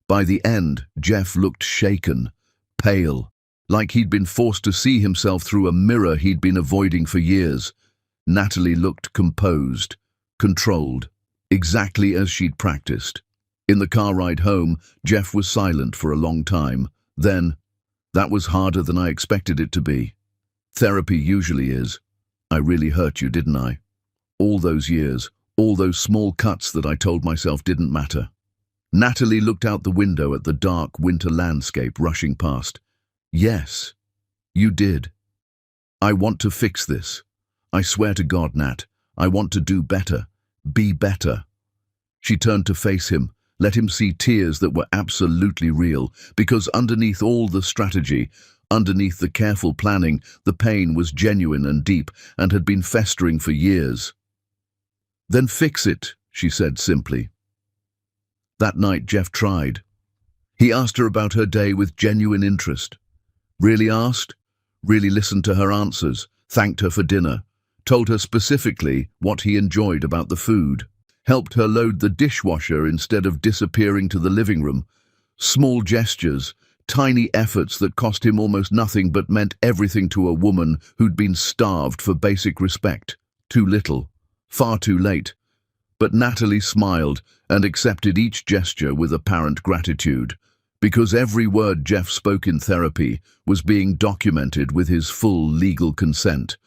By the end, Jeff looked shaken, pale, like he'd been forced to see himself through a mirror he'd been avoiding for years. Natalie looked composed, controlled, exactly as she'd practiced. In the car ride home, Jeff was silent for a long time. Then, "That was harder than I expected it to be. Therapy usually is. I really hurt you, didn't I? All those years, all those small cuts that I told myself didn't matter." Natalie looked out the window at the dark winter landscape rushing past. "Yes, you did. I want to fix this. I swear to God, Nat, I want to do better, be better." She turned to face him, let him see tears that were absolutely real, because underneath all the strategy, underneath the careful planning, the pain was genuine and deep and had been festering for years. "Then fix it," she said simply. That night Jeff tried. He asked her about her day with genuine interest. Really asked, really listened to her answers, thanked her for dinner, told her specifically what he enjoyed about the food, helped her load the dishwasher instead of disappearing to the living room. Small gestures, tiny efforts that cost him almost nothing but meant everything to a woman who'd been starved for basic respect. Too little, far too late. But Natalie smiled and accepted each gesture with apparent gratitude, because every word Jeff spoke in therapy was being documented with his full legal consent.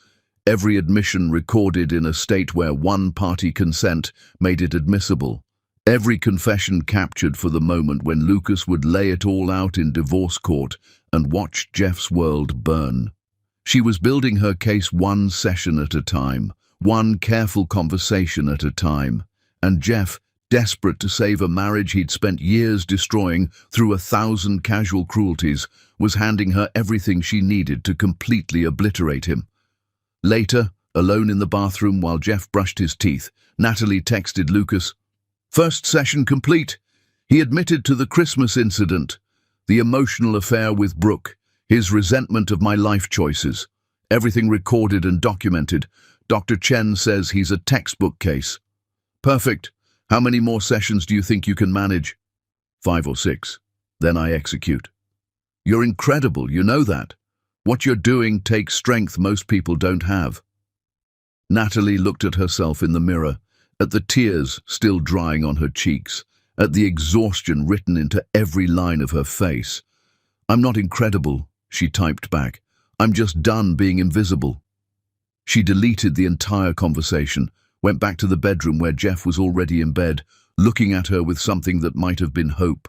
Every admission recorded in a state where one-party consent made it admissible. Every confession captured for the moment when Lucas would lay it all out in divorce court and watch Jeff's world burn. She was building her case one session at a time, one careful conversation at a time, and Jeff, desperate to save a marriage he'd spent years destroying through 1,000 casual cruelties, was handing her everything she needed to completely obliterate him. Later, alone in the bathroom while Jeff brushed his teeth, Natalie texted Lucas, "First session complete. He admitted to the Christmas incident, the emotional affair with Brooke, his resentment of my life choices. Everything recorded and documented. Dr. Chen says he's a textbook case. Perfect. How many more sessions do you think you can manage?" 5 or 6. Then I execute. "You're incredible, you know that. What you're doing takes strength most people don't have." Natalie looked at herself in the mirror, at the tears still drying on her cheeks, at the exhaustion written into every line of her face. "I'm not incredible," she typed back. "I'm just done being invisible." She deleted the entire conversation, went back to the bedroom where Jeff was already in bed, looking at her with something that might have been hope.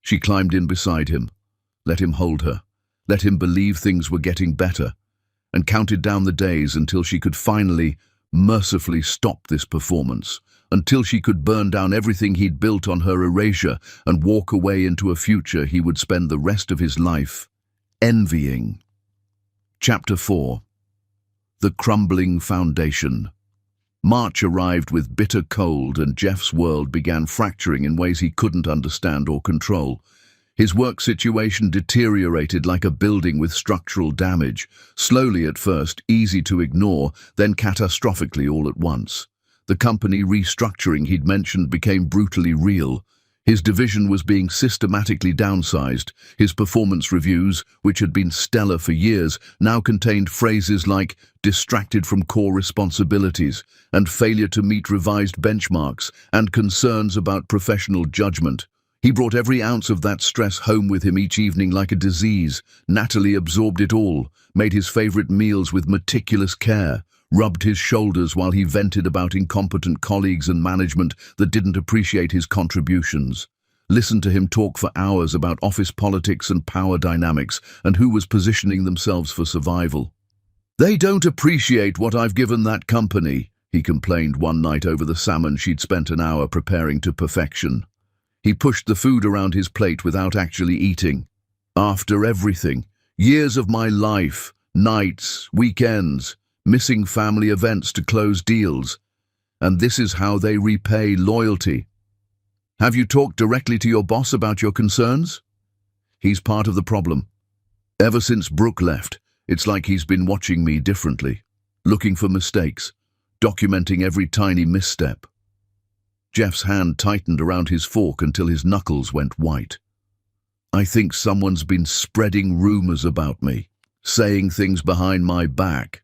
She climbed in beside him, let him hold her, let him believe things were getting better, and counted down the days until she could finally, mercifully stop this performance, until she could burn down everything he'd built on her erasure and walk away into a future he would spend the rest of his life envying. Chapter 4. The Crumbling Foundation. March arrived with bitter cold and Jeff's world began fracturing in ways he couldn't understand or control. His work situation deteriorated like a building with structural damage, slowly at first, easy to ignore, then catastrophically all at once. The company restructuring he'd mentioned became brutally real. His division was being systematically downsized. His performance reviews, which had been stellar for years, now contained phrases like "distracted from core responsibilities" and "failure to meet revised benchmarks" and concerns about professional judgment. He brought every ounce of that stress home with him each evening like a disease. Natalie absorbed it all, made his favorite meals with meticulous care, rubbed his shoulders while he vented about incompetent colleagues and management that didn't appreciate his contributions. Listened to him talk for hours about office politics and power dynamics and who was positioning themselves for survival. "They don't appreciate what I've given that company," he complained one night over the salmon she'd spent an hour preparing to perfection. He pushed the food around his plate without actually eating. "After everything, years of my life, nights, weekends, missing family events to close deals, and this is how they repay loyalty. Have you talked directly to your boss about your concerns?" He's part of the problem. Ever since Brooke left, it's like he's been watching me differently, looking for mistakes, documenting every tiny misstep. Jeff's hand tightened around his fork until his knuckles went white. "I think someone's been spreading rumors about me, saying things behind my back."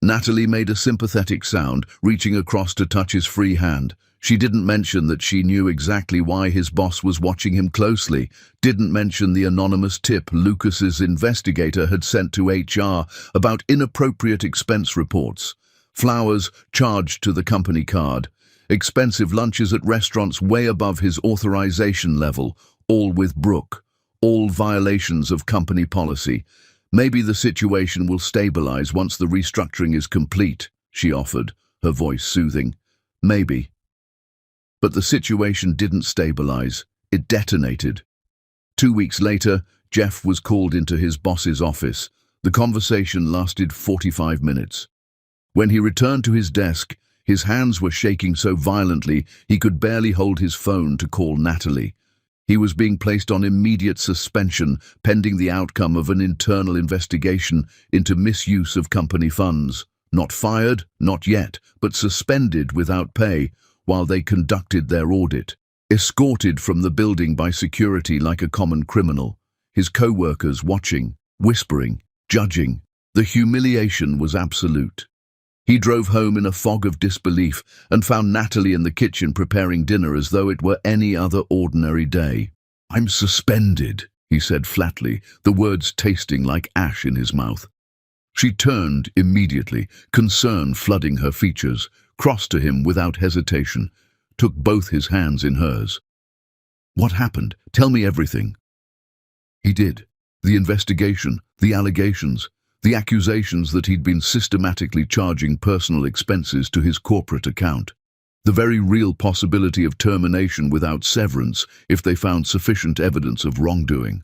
Natalie made a sympathetic sound, reaching across to touch his free hand. She didn't mention that she knew exactly why his boss was watching him closely, didn't mention the anonymous tip Lucas's investigator had sent to HR about inappropriate expense reports, flowers charged to the company card, expensive lunches at restaurants way above his authorization level, all with Brooke, all violations of company policy. "Maybe the situation will stabilize once the restructuring is complete," she offered, her voice soothing. "Maybe." But the situation didn't stabilize. It detonated. 2 weeks later, Jeff was called into his boss's office. The conversation lasted 45 minutes. When he returned to his desk, his hands were shaking so violently he could barely hold his phone to call Natalie. He was being placed on immediate suspension, pending the outcome of an internal investigation into misuse of company funds. Not fired, not yet, but suspended without pay while they conducted their audit. Escorted from the building by security like a common criminal. His co-workers watching, whispering, judging. The humiliation was absolute. He drove home in a fog of disbelief and found Natalie in the kitchen preparing dinner as though it were any other ordinary day. "I'm suspended," he said flatly, the words tasting like ash in his mouth. She turned immediately, concern flooding her features, crossed to him without hesitation, took both his hands in hers. "What happened? Tell me everything." He did. The investigation, the allegations, the accusations that he'd been systematically charging personal expenses to his corporate account. The very real possibility of termination without severance if they found sufficient evidence of wrongdoing.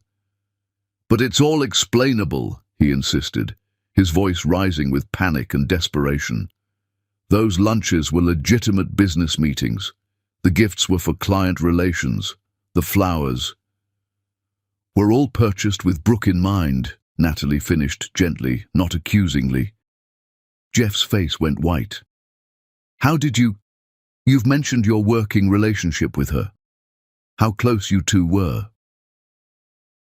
"But it's all explainable," he insisted, his voice rising with panic and desperation. "Those lunches were legitimate business meetings. The gifts were for client relations. The flowers were all purchased with Brooke in mind," Natalie finished gently, not accusingly. Jeff's face went white. "How did you... You've mentioned your working relationship with her. How close you two were?"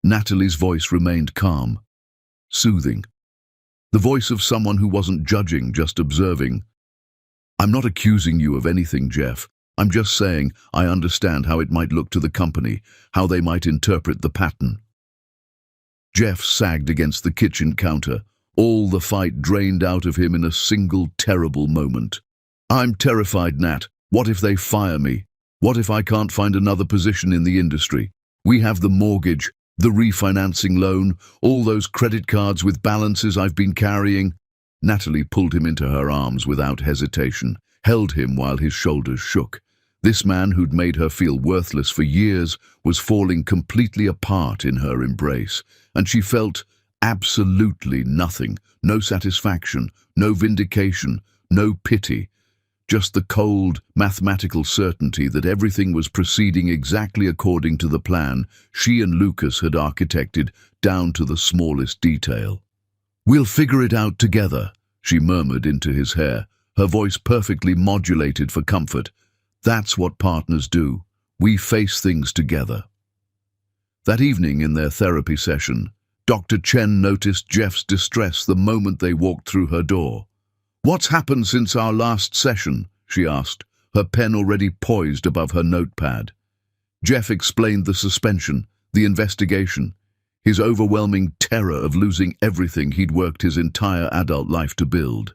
Natalie's voice remained calm, soothing. The voice of someone who wasn't judging, just observing. "I'm not accusing you of anything, Jeff. I'm just saying I understand how it might look to the company, how they might interpret the pattern." Jeff sagged against the kitchen counter, all the fight drained out of him in a single terrible moment. "I'm terrified, Nat. What if they fire me? What if I can't find another position in the industry? We have the mortgage, the refinancing loan, all those credit cards with balances I've been carrying." Natalie pulled him into her arms without hesitation, held him while his shoulders shook. This man who'd made her feel worthless for years was falling completely apart in her embrace, and she felt absolutely nothing, no satisfaction, no vindication, no pity, just the cold, mathematical certainty that everything was proceeding exactly according to the plan she and Lucas had architected down to the smallest detail. "We'll figure it out together," she murmured into his hair, her voice perfectly modulated for comfort. "That's what partners do. We face things together." That evening in their therapy session, Dr. Chen noticed Jeff's distress the moment they walked through her door. "What's happened since our last session?" she asked, her pen already poised above her notepad. Jeff explained the suspension, the investigation, his overwhelming terror of losing everything he'd worked his entire adult life to build.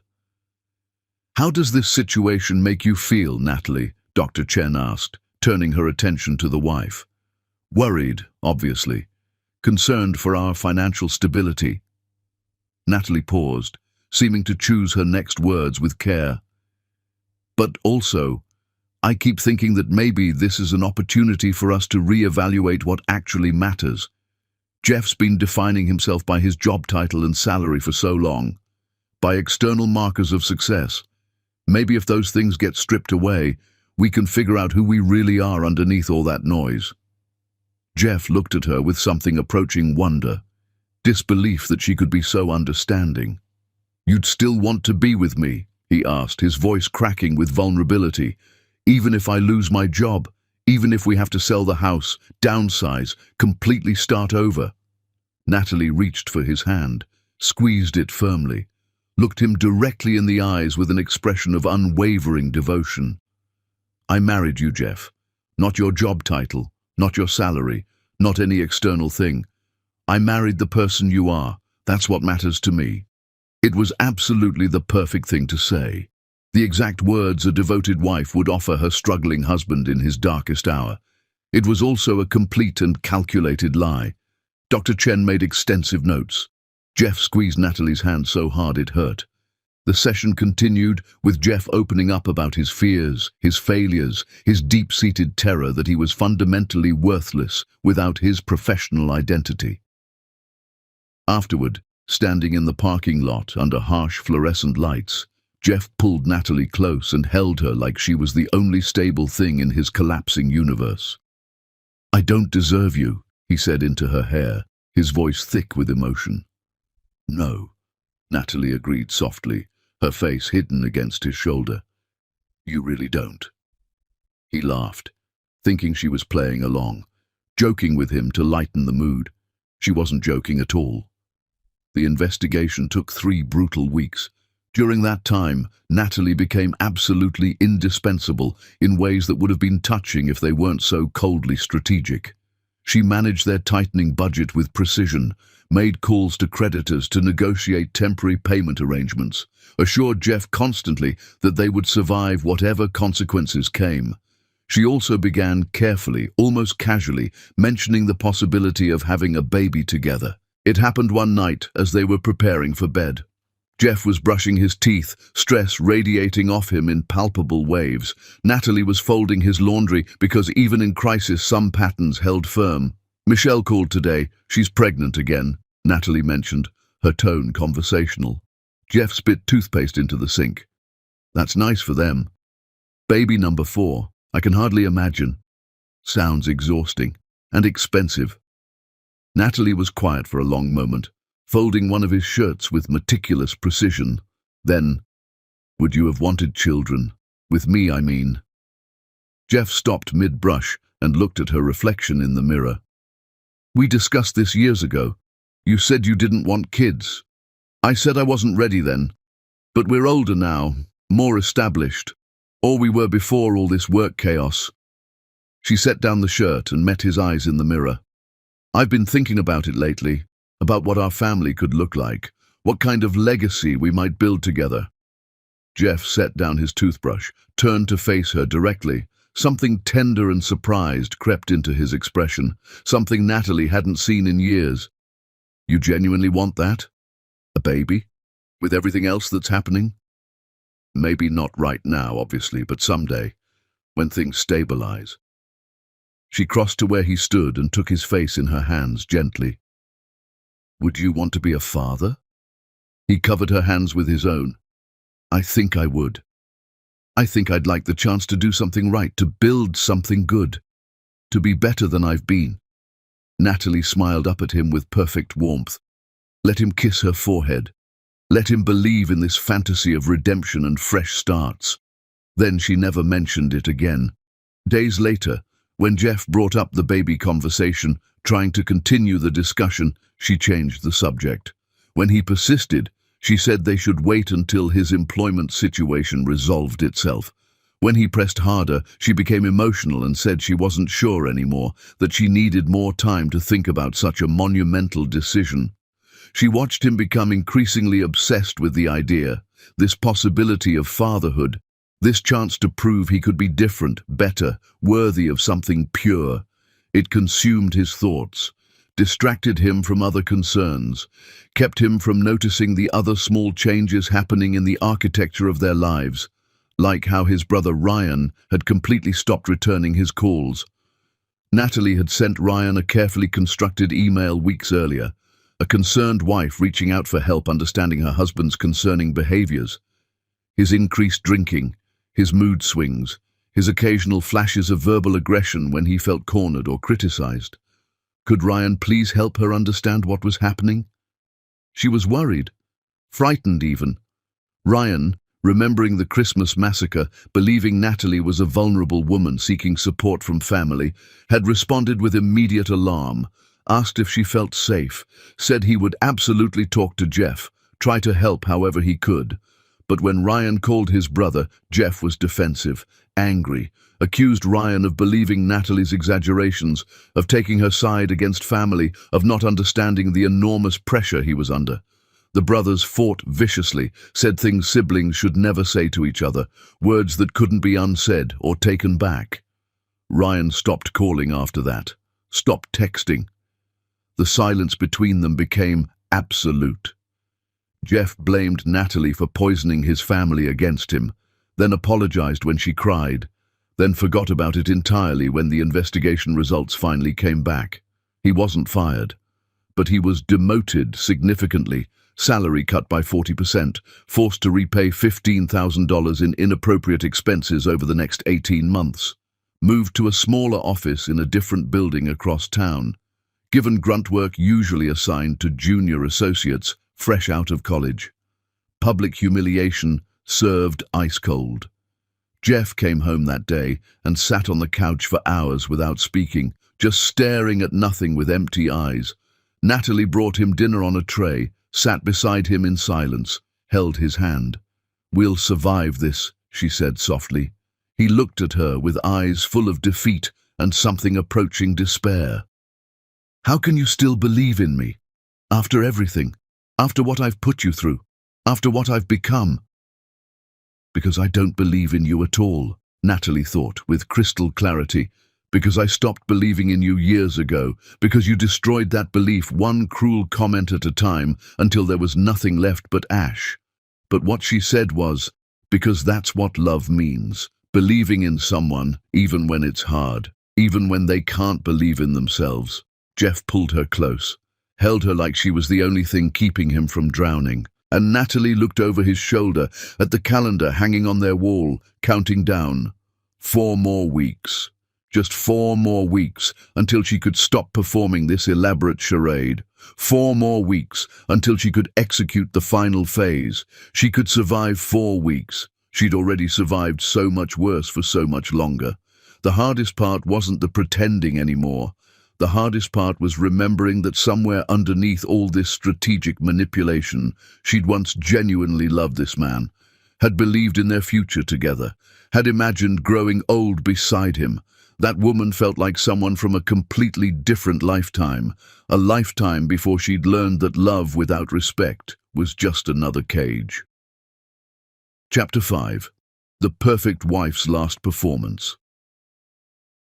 "How does this situation make you feel, Natalie?" Dr. Chen asked, turning her attention to the wife. "Worried, obviously. Concerned for our financial stability." Natalie paused, seeming to choose her next words with care. "But also, I keep thinking that maybe this is an opportunity for us to reevaluate what actually matters. Jeff's been defining himself by his job title and salary for so long, by external markers of success. Maybe if those things get stripped away, we can figure out who we really are underneath all that noise." Jeff looked at her with something approaching wonder, disbelief that she could be so understanding. "You'd still want to be with me?" he asked, his voice cracking with vulnerability. "Even if I lose my job, even if we have to sell the house, downsize, completely start over?" Natalie reached for his hand, squeezed it firmly, looked him directly in the eyes with an expression of unwavering devotion. "I married you, Jeff. Not your job title, not your salary, not any external thing. I married the person you are. That's what matters to me." It was absolutely the perfect thing to say. The exact words a devoted wife would offer her struggling husband in his darkest hour. It was also a complete and calculated lie. Dr. Chen made extensive notes. Jeff squeezed Natalie's hand so hard it hurt. The session continued, with Jeff opening up about his fears, his failures, his deep-seated terror that he was fundamentally worthless without his professional identity. Afterward, standing in the parking lot under harsh fluorescent lights, Jeff pulled Natalie close and held her like she was the only stable thing in his collapsing universe. "I don't deserve you," he said into her hair, his voice thick with emotion. "No," Natalie agreed softly, her face hidden against his shoulder. "You really don't." He laughed, thinking she was playing along, joking with him to lighten the mood. She wasn't joking at all. The investigation took 3 brutal weeks. During that time, Natalie became absolutely indispensable in ways that would have been touching if they weren't so coldly strategic. She managed their tightening budget with precision, made calls to creditors to negotiate temporary payment arrangements, assured Jeff constantly that they would survive whatever consequences came. She also began carefully, almost casually, mentioning the possibility of having a baby together. It happened one night as they were preparing for bed. Jeff was brushing his teeth, stress radiating off him in palpable waves. Natalie was folding his laundry because even in crisis some patterns held firm. "Michelle called today. She's pregnant again," Natalie mentioned, her tone conversational. Jeff spit toothpaste into the sink. "That's nice for them. Baby number 4. I can hardly imagine. Sounds exhausting and expensive." Natalie was quiet for a long moment, folding one of his shirts with meticulous precision. Then, "Would you have wanted children? With me, I mean." Jeff stopped mid-brush and looked at her reflection in the mirror. "We discussed this years ago. You said you didn't want kids. I said I wasn't ready then. But we're older now, more established. Or we were before all this work chaos." She set down the shirt and met his eyes in the mirror. "I've been thinking about it lately, about what our family could look like, what kind of legacy we might build together." Jeff set down his toothbrush, turned to face her directly. Something tender and surprised crept into his expression, something Natalie hadn't seen in years. "You genuinely want that? A baby? With everything else that's happening?" "Maybe not right now, obviously, but someday, when things stabilize." She crossed to where he stood and took his face in her hands gently. "Would you want to be a father?" He covered her hands with his own. "I think I would. I think I'd like the chance to do something right, to build something good, to be better than I've been." Natalie smiled up at him with perfect warmth. Let him kiss her forehead. Let him believe in this fantasy of redemption and fresh starts. Then she never mentioned it again. Days later, when Jeff brought up the baby conversation, trying to continue the discussion, she changed the subject. When he persisted, she said they should wait until his employment situation resolved itself. When he pressed harder, she became emotional and said she wasn't sure anymore, that she needed more time to think about such a monumental decision. She watched him become increasingly obsessed with the idea, this possibility of fatherhood, this chance to prove he could be different, better, worthy of something pure. It consumed his thoughts, distracted him from other concerns, kept him from noticing the other small changes happening in the architecture of their lives, like how his brother Ryan had completely stopped returning his calls. Natalie had sent Ryan a carefully constructed email weeks earlier, a concerned wife reaching out for help understanding her husband's concerning behaviors. His increased drinking, his mood swings, his occasional flashes of verbal aggression when he felt cornered or criticized. Could Ryan please help her understand what was happening? She was worried, frightened even. Ryan, remembering the Christmas massacre, believing Natalie was a vulnerable woman seeking support from family, had responded with immediate alarm, asked if she felt safe, said he would absolutely talk to Jeff, try to help however he could. But when Ryan called his brother, Jeff was defensive, angry, accused Ryan of believing Natalie's exaggerations, of taking her side against family, of not understanding the enormous pressure he was under. The brothers fought viciously, said things siblings should never say to each other, words that couldn't be unsaid or taken back. Ryan stopped calling after that, stopped texting. The silence between them became absolute. Jeff blamed Natalie for poisoning his family against him, then apologized when she cried, then forgot about it entirely when the investigation results finally came back. He wasn't fired, but he was demoted significantly, salary cut by 40%, forced to repay $15,000 in inappropriate expenses over the next 18 months, moved to a smaller office in a different building across town, given grunt work usually assigned to junior associates fresh out of college. Public humiliation served ice cold. Jeff came home that day and sat on the couch for hours without speaking, just staring at nothing with empty eyes. Natalie brought him dinner on a tray, sat beside him in silence, held his hand. "We'll survive this," she said softly. He looked at her with eyes full of defeat and something approaching despair. "How can you still believe in me? After everything, after what I've put you through, after what I've become?" "Because I don't believe in you at all," Natalie thought with crystal clarity. "Because I stopped believing in you years ago, because you destroyed that belief one cruel comment at a time until there was nothing left but ash." But what she said was, "Because that's what love means, believing in someone even when it's hard, even when they can't believe in themselves." Jeff pulled her close, held her like she was the only thing keeping him from drowning, and Natalie looked over his shoulder at the calendar hanging on their wall, counting down. 4 more weeks. Just 4 more weeks until she could stop performing this elaborate charade. 4 more weeks until she could execute the final phase. She could survive 4 weeks. She'd already survived so much worse for so much longer. The hardest part wasn't the pretending anymore. The hardest part was remembering that somewhere underneath all this strategic manipulation, she'd once genuinely loved this man, had believed in their future together, had imagined growing old beside him. That woman felt like someone from a completely different lifetime, a lifetime before she'd learned that love without respect was just another cage. Chapter 5. The Perfect Wife's Last Performance.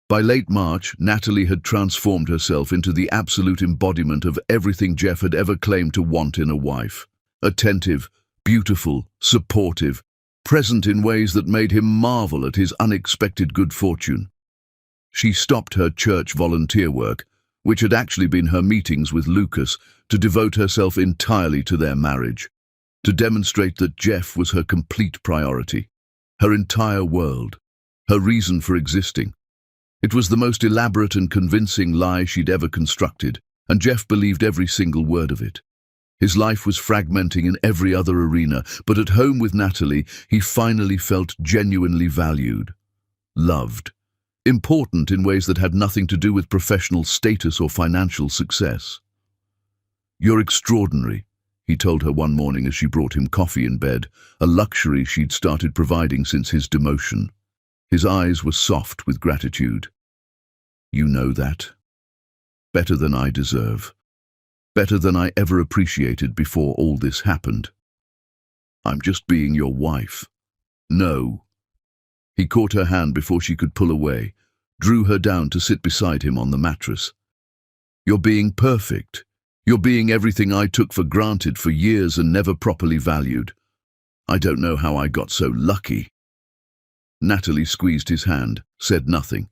By late March, Natalie had transformed herself into the absolute embodiment of everything Jeff had ever claimed to want in a wife. Attentive, beautiful, supportive, present in ways that made him marvel at his unexpected good fortune. She stopped her church volunteer work, which had actually been her meetings with Lucas, to devote herself entirely to their marriage, to demonstrate that Jeff was her complete priority, her entire world, her reason for existing. It was the most elaborate and convincing lie she'd ever constructed, and Jeff believed every single word of it. His life was fragmenting in every other arena, but at home with Natalie, he finally felt genuinely valued, loved, important in ways that had nothing to do with professional status or financial success. "You're extraordinary," he told her one morning as she brought him coffee in bed, a luxury she'd started providing since his demotion. His eyes were soft with gratitude. You know that? Better than I deserve. Better than I ever appreciated before all this happened. I'm just being your wife. No. He caught her hand before she could pull away, drew her down to sit beside him on the mattress. You're being perfect. You're being everything I took for granted for years and never properly valued. I don't know how I got so lucky. Natalie squeezed his hand, said nothing,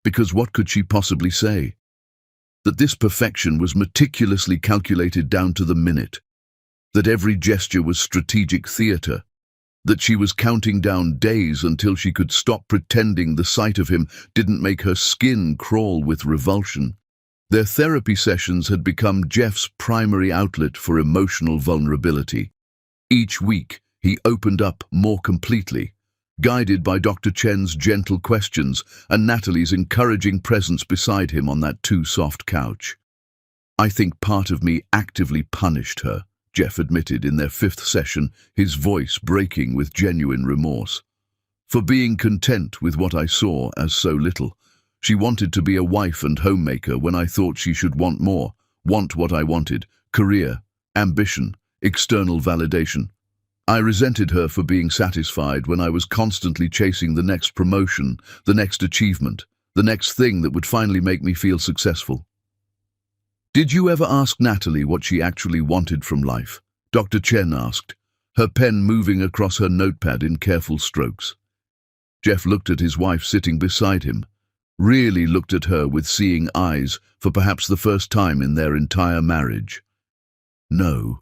because what could she possibly say? That this perfection was meticulously calculated down to the minute, that every gesture was strategic theatre, that she was counting down days until she could stop pretending the sight of him didn't make her skin crawl with revulsion. Their therapy sessions had become Jeff's primary outlet for emotional vulnerability. Each week, he opened up more completely, guided by Dr. Chen's gentle questions and Natalie's encouraging presence beside him on that too-soft couch. I think part of me actively punished her, Jeff admitted in their 5th session, his voice breaking with genuine remorse. For being content with what I saw as so little. She wanted to be a wife and homemaker when I thought she should want more, want what I wanted, career, ambition, external validation. I resented her for being satisfied when I was constantly chasing the next promotion, the next achievement, the next thing that would finally make me feel successful. Did you ever ask Natalie what she actually wanted from life? Dr. Chen asked, her pen moving across her notepad in careful strokes. Jeff looked at his wife sitting beside him, really looked at her with seeing eyes for perhaps the first time in their entire marriage. No.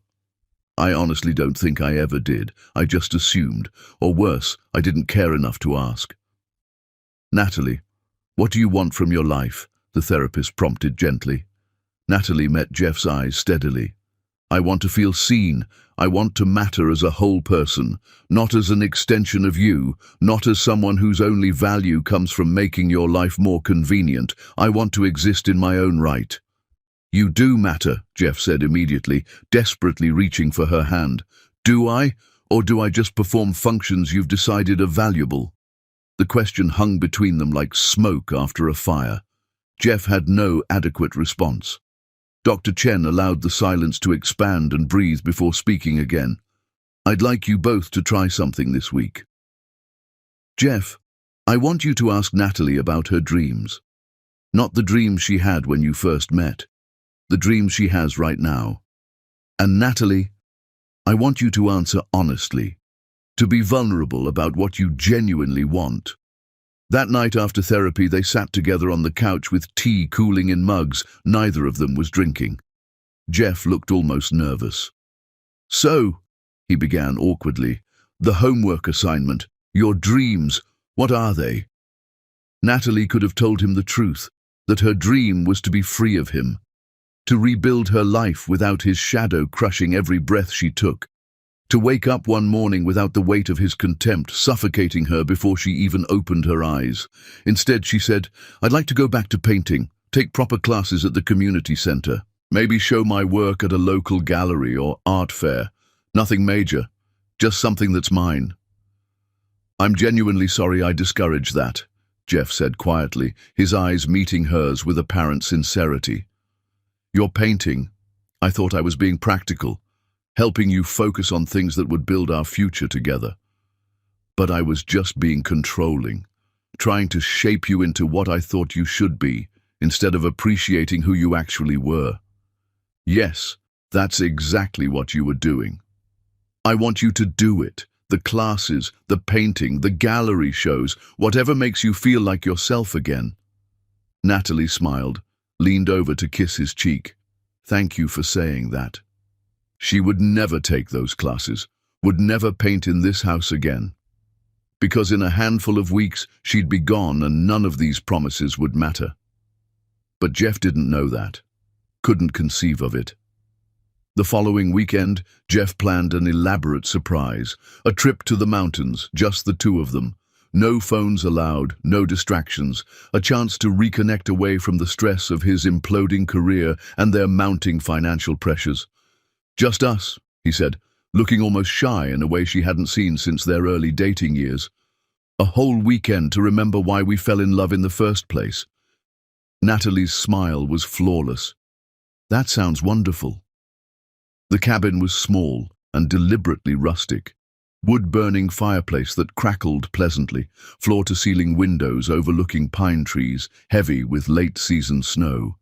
I honestly don't think I ever did. I just assumed, or worse, I didn't care enough to ask. Natalie, what do you want from your life? The therapist prompted gently. Natalie met Jeff's eyes steadily. I want to feel seen. I want to matter as a whole person, not as an extension of you, not as someone whose only value comes from making your life more convenient. I want to exist in my own right. You do matter, Jeff said immediately, desperately reaching for her hand. Do I? Or do I just perform functions you've decided are valuable? The question hung between them like smoke after a fire. Jeff had no adequate response. Dr. Chen allowed the silence to expand and breathe before speaking again. I'd like you both to try something this week. Jeff, I want you to ask Natalie about her dreams. Not the dreams she had when you first met. The dreams she has right now. And Natalie, I want you to answer honestly, to be vulnerable about what you genuinely want. That night after therapy, they sat together on the couch with tea cooling in mugs. Neither of them was drinking. Jeff looked almost nervous. So, he began awkwardly, the homework assignment, your dreams, what are they? Natalie could have told him the truth, that her dream was to be free of him, to rebuild her life without his shadow crushing every breath she took, to wake up one morning without the weight of his contempt suffocating her before she even opened her eyes. Instead, she said, I'd like to go back to painting, take proper classes at the community center, maybe show my work at a local gallery or art fair. Nothing major, just something that's mine. I'm genuinely sorry I discouraged that, Jeff said quietly, his eyes meeting hers with apparent sincerity. Your painting, I thought I was being practical, helping you focus on things that would build our future together. But I was just being controlling, trying to shape you into what I thought you should be, instead of appreciating who you actually were. Yes, that's exactly what you were doing. I want you to do it. The classes, the painting, the gallery shows, whatever makes you feel like yourself again. Natalie smiled, leaned over to kiss his cheek. Thank you for saying that. She would never take those classes, would never paint in this house again. Because in a handful of weeks, she'd be gone and none of these promises would matter. But Jeff didn't know that, couldn't conceive of it. The following weekend, Jeff planned an elaborate surprise, a trip to the mountains, just the two of them. No phones allowed, no distractions, a chance to reconnect away from the stress of his imploding career and their mounting financial pressures. Just us, he said, looking almost shy in a way she hadn't seen since their early dating years. A whole weekend to remember why we fell in love in the first place. Natalie's smile was flawless. That sounds wonderful. The cabin was small and deliberately rustic. Wood-burning fireplace that crackled pleasantly, floor-to-ceiling windows overlooking pine trees, heavy with late-season snow.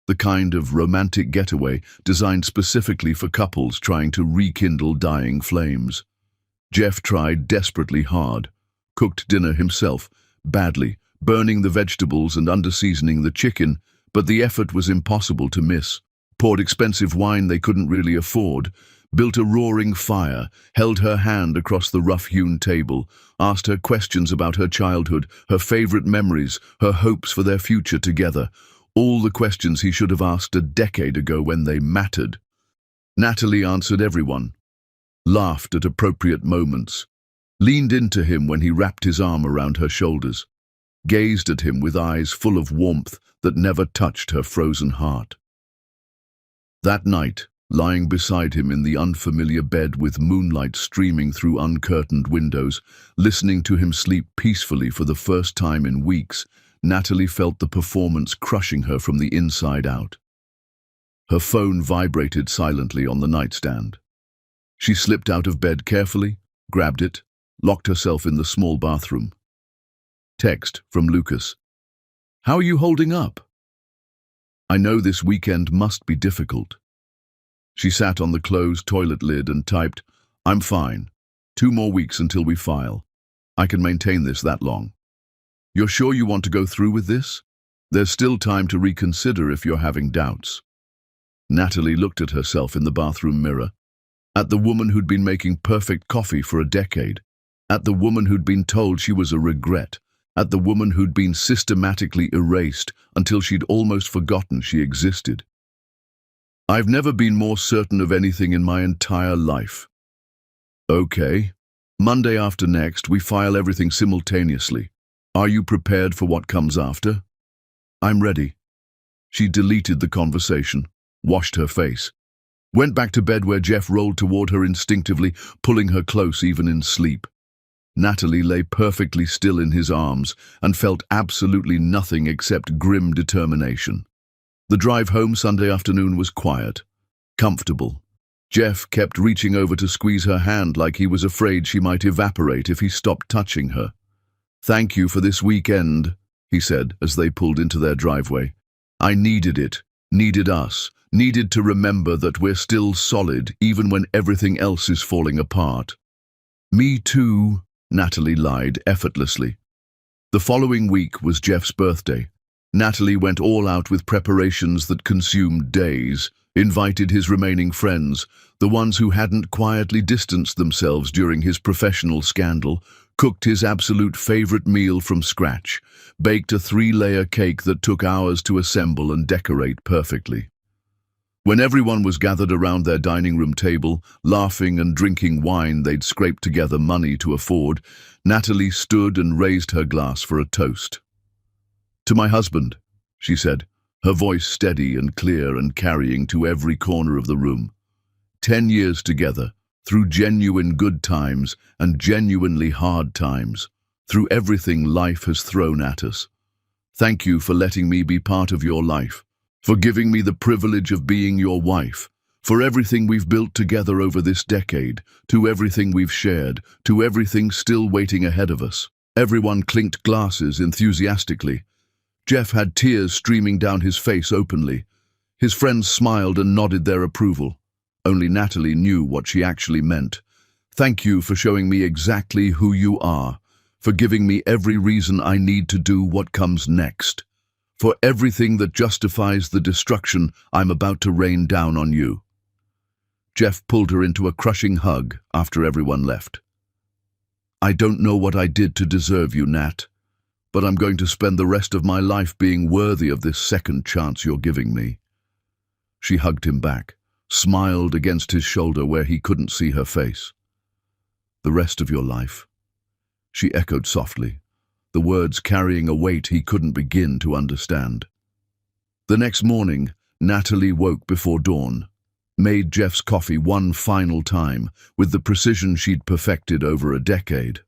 The kind of romantic getaway designed specifically for couples trying to rekindle dying flames. Jeff tried desperately hard, cooked dinner himself, badly, burning the vegetables and under-seasoning the chicken, but the effort was impossible to miss. Poured expensive wine they couldn't really afford, built a roaring fire, held her hand across the rough-hewn table, asked her questions about her childhood, her favorite memories, her hopes for their future together, all the questions he should have asked a decade ago when they mattered. Natalie answered everyone, laughed at appropriate moments, leaned into him when he wrapped his arm around her shoulders, gazed at him with eyes full of warmth that never touched her frozen heart. That night, lying beside him in the unfamiliar bed with moonlight streaming through uncurtained windows, listening to him sleep peacefully for the first time in weeks, Natalie felt the performance crushing her from the inside out. Her phone vibrated silently on the nightstand. She slipped out of bed carefully, grabbed it, locked herself in the small bathroom. Text from Lucas. How are you holding up? I know this weekend must be difficult. She sat on the closed toilet lid and typed, I'm fine. 2 more weeks until we file. I can maintain this that long. You're sure you want to go through with this? There's still time to reconsider if you're having doubts. Natalie looked at herself in the bathroom mirror, at the woman who'd been making perfect coffee for a decade, at the woman who'd been told she was a regret, at the woman who'd been systematically erased until she'd almost forgotten she existed. I've never been more certain of anything in my entire life. Okay. Monday after next, we file everything simultaneously. Are you prepared for what comes after? I'm ready. She deleted the conversation, washed her face, went back to bed where Jeff rolled toward her instinctively, pulling her close even in sleep. Natalie lay perfectly still in his arms and felt absolutely nothing except grim determination. The drive home Sunday afternoon was quiet, comfortable. Jeff kept reaching over to squeeze her hand like he was afraid she might evaporate if he stopped touching her. Thank you for this weekend, he said as they pulled into their driveway. I needed it, needed us, needed to remember that we're still solid even when everything else is falling apart. Me too, Natalie lied effortlessly. The following week was Jeff's birthday. Natalie went all out with preparations that consumed days, invited his remaining friends, the ones who hadn't quietly distanced themselves during his professional scandal, cooked his absolute favorite meal from scratch, baked a 3-layer cake that took hours to assemble and decorate perfectly. When everyone was gathered around their dining room table, laughing and drinking wine they'd scraped together money to afford, Natalie stood and raised her glass for a toast. To my husband, she said, her voice steady and clear and carrying to every corner of the room. 10 years together, through genuine good times and genuinely hard times, through everything life has thrown at us. Thank you for letting me be part of your life, for giving me the privilege of being your wife, for everything we've built together over this decade, to everything we've shared, to everything still waiting ahead of us. Everyone clinked glasses enthusiastically. Jeff had tears streaming down his face openly. His friends smiled and nodded their approval. Only Natalie knew what she actually meant. Thank you for showing me exactly who you are, for giving me every reason I need to do what comes next, for everything that justifies the destruction I'm about to rain down on you. Jeff pulled her into a crushing hug after everyone left. I don't know what I did to deserve you, Nat, but I'm going to spend the rest of my life being worthy of this second chance you're giving me. She hugged him back, smiled against his shoulder where he couldn't see her face. The rest of your life, she echoed softly, the words carrying a weight he couldn't begin to understand. The next morning, Natalie woke before dawn, made Jeff's coffee one final time with the precision she'd perfected over a decade.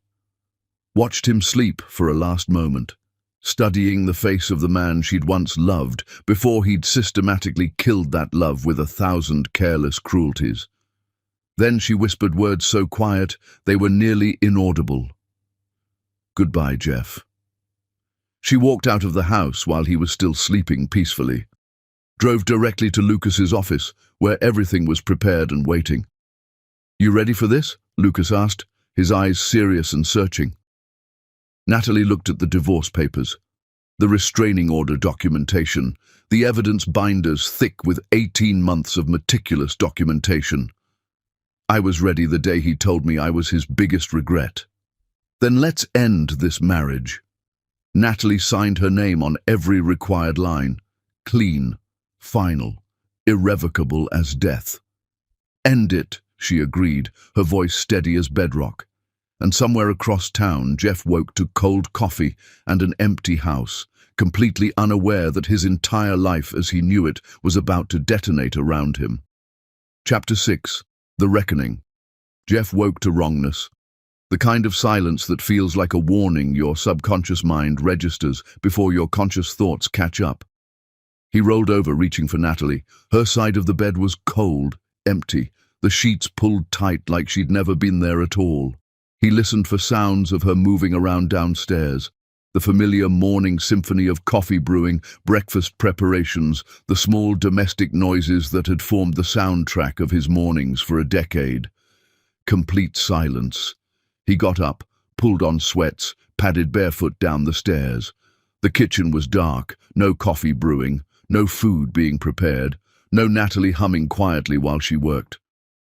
watched him sleep for a last moment, studying the face of the man she'd once loved before he'd systematically killed that love with 1,000 careless cruelties. Then she whispered words so quiet they were nearly inaudible. "Goodbye, Jeff." She walked out of the house while he was still sleeping peacefully, drove directly to Lucas's office, where everything was prepared and waiting. "You ready for this?" Lucas asked, his eyes serious and searching. Natalie looked at the divorce papers, the restraining order documentation, the evidence binders thick with 18 months of meticulous documentation. "I was ready the day he told me I was his biggest regret." "Then let's end this marriage." Natalie signed her name on every required line. Clean, final, irrevocable as death. "End it," she agreed, her voice steady as bedrock. And somewhere across town, Jeff woke to cold coffee and an empty house, completely unaware that his entire life as he knew it was about to detonate around him. Chapter 6. The Reckoning. Jeff woke to wrongness. The kind of silence that feels like a warning your subconscious mind registers before your conscious thoughts catch up. He rolled over, reaching for Natalie. Her side of the bed was cold, empty, the sheets pulled tight like she'd never been there at all. He listened for sounds of her moving around downstairs, the familiar morning symphony of coffee brewing, breakfast preparations, the small domestic noises that had formed the soundtrack of his mornings for a decade. Complete silence. He got up, pulled on sweats, padded barefoot down the stairs. The kitchen was dark, no coffee brewing, no food being prepared, no Natalie humming quietly while she worked.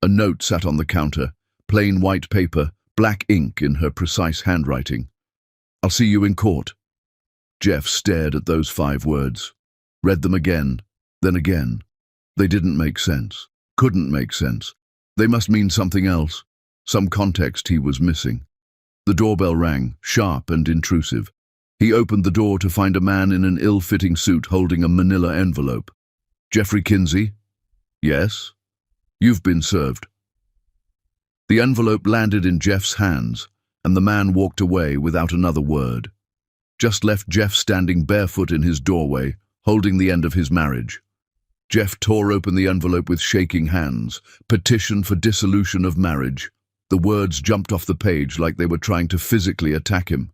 A note sat on the counter, plain white paper, black ink in her precise handwriting. "I'll see you in court." Jeff stared at those 5 words, read them again, then again. They didn't make sense, couldn't make sense. They must mean something else. Some context he was missing. The doorbell rang, sharp and intrusive. He opened the door to find a man in an ill-fitting suit holding a manila envelope. "Jeffrey Kinsey?" "Yes." "You've been served." The envelope landed in Jeff's hands, and the man walked away without another word. Just left Jeff standing barefoot in his doorway, holding the end of his marriage. Jeff tore open the envelope with shaking hands. "Petition for dissolution of marriage." The words jumped off the page like they were trying to physically attack him.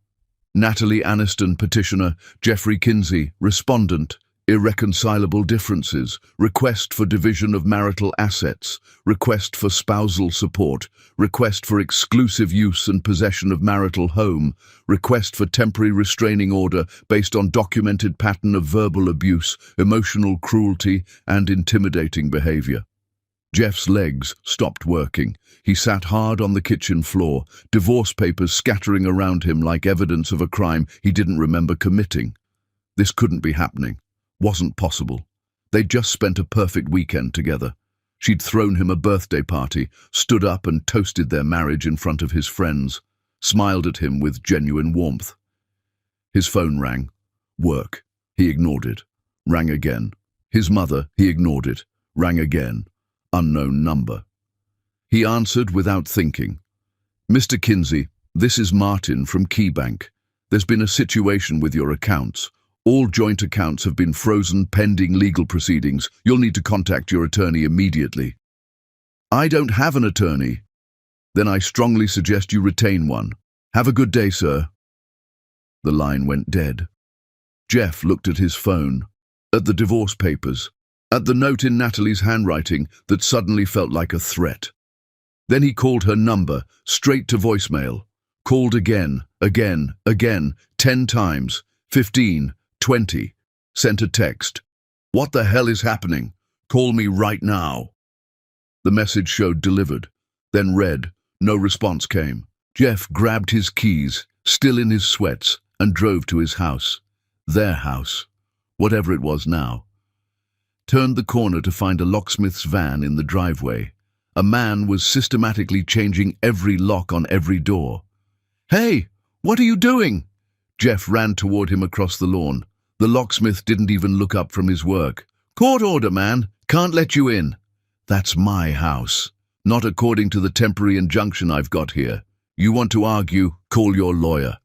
Natalie Aniston, petitioner. Jeffrey Kinsey, respondent. Irreconcilable differences. Request for division of marital assets. Request for spousal support. Request for exclusive use and possession of marital home. Request for temporary restraining order based on documented pattern of verbal abuse, emotional cruelty, and intimidating behavior. Jeff's legs stopped working. He sat hard on the kitchen floor, divorce papers scattering around him like evidence of a crime he didn't remember committing. This couldn't be happening. Wasn't possible. They'd just spent a perfect weekend together. She'd thrown him a birthday party, stood up and toasted their marriage in front of his friends, smiled at him with genuine warmth. His phone rang. Work. He ignored it. Rang again. His mother. He ignored it. Rang again. Unknown number. He answered without thinking. "Mr. Kinsey, this is Martin from KeyBank. There's been a situation with your accounts. All joint accounts have been frozen pending legal proceedings. You'll need to contact your attorney immediately." "I don't have an attorney." "Then I strongly suggest you retain one. Have a good day, sir." The line went dead. Jeff looked at his phone, at the divorce papers, at the note in Natalie's handwriting that suddenly felt like a threat. Then he called her number, straight to voicemail. Called again, 10 times, 15, 20. Sent a text. "What the hell is happening? Call me right now." The message showed delivered, then read. No response came. Jeff grabbed his keys, still in his sweats, and drove to his house. Their house, whatever it was now. Turned the corner to find a locksmith's van in the driveway. A man was systematically changing every lock on every door. "Hey, what are you doing?" Jeff ran toward him across the lawn. The locksmith didn't even look up from his work. "Court order, man. Can't let you in." "That's my house. Not according to the temporary injunction I've got here." You want to argue? Call your lawyer.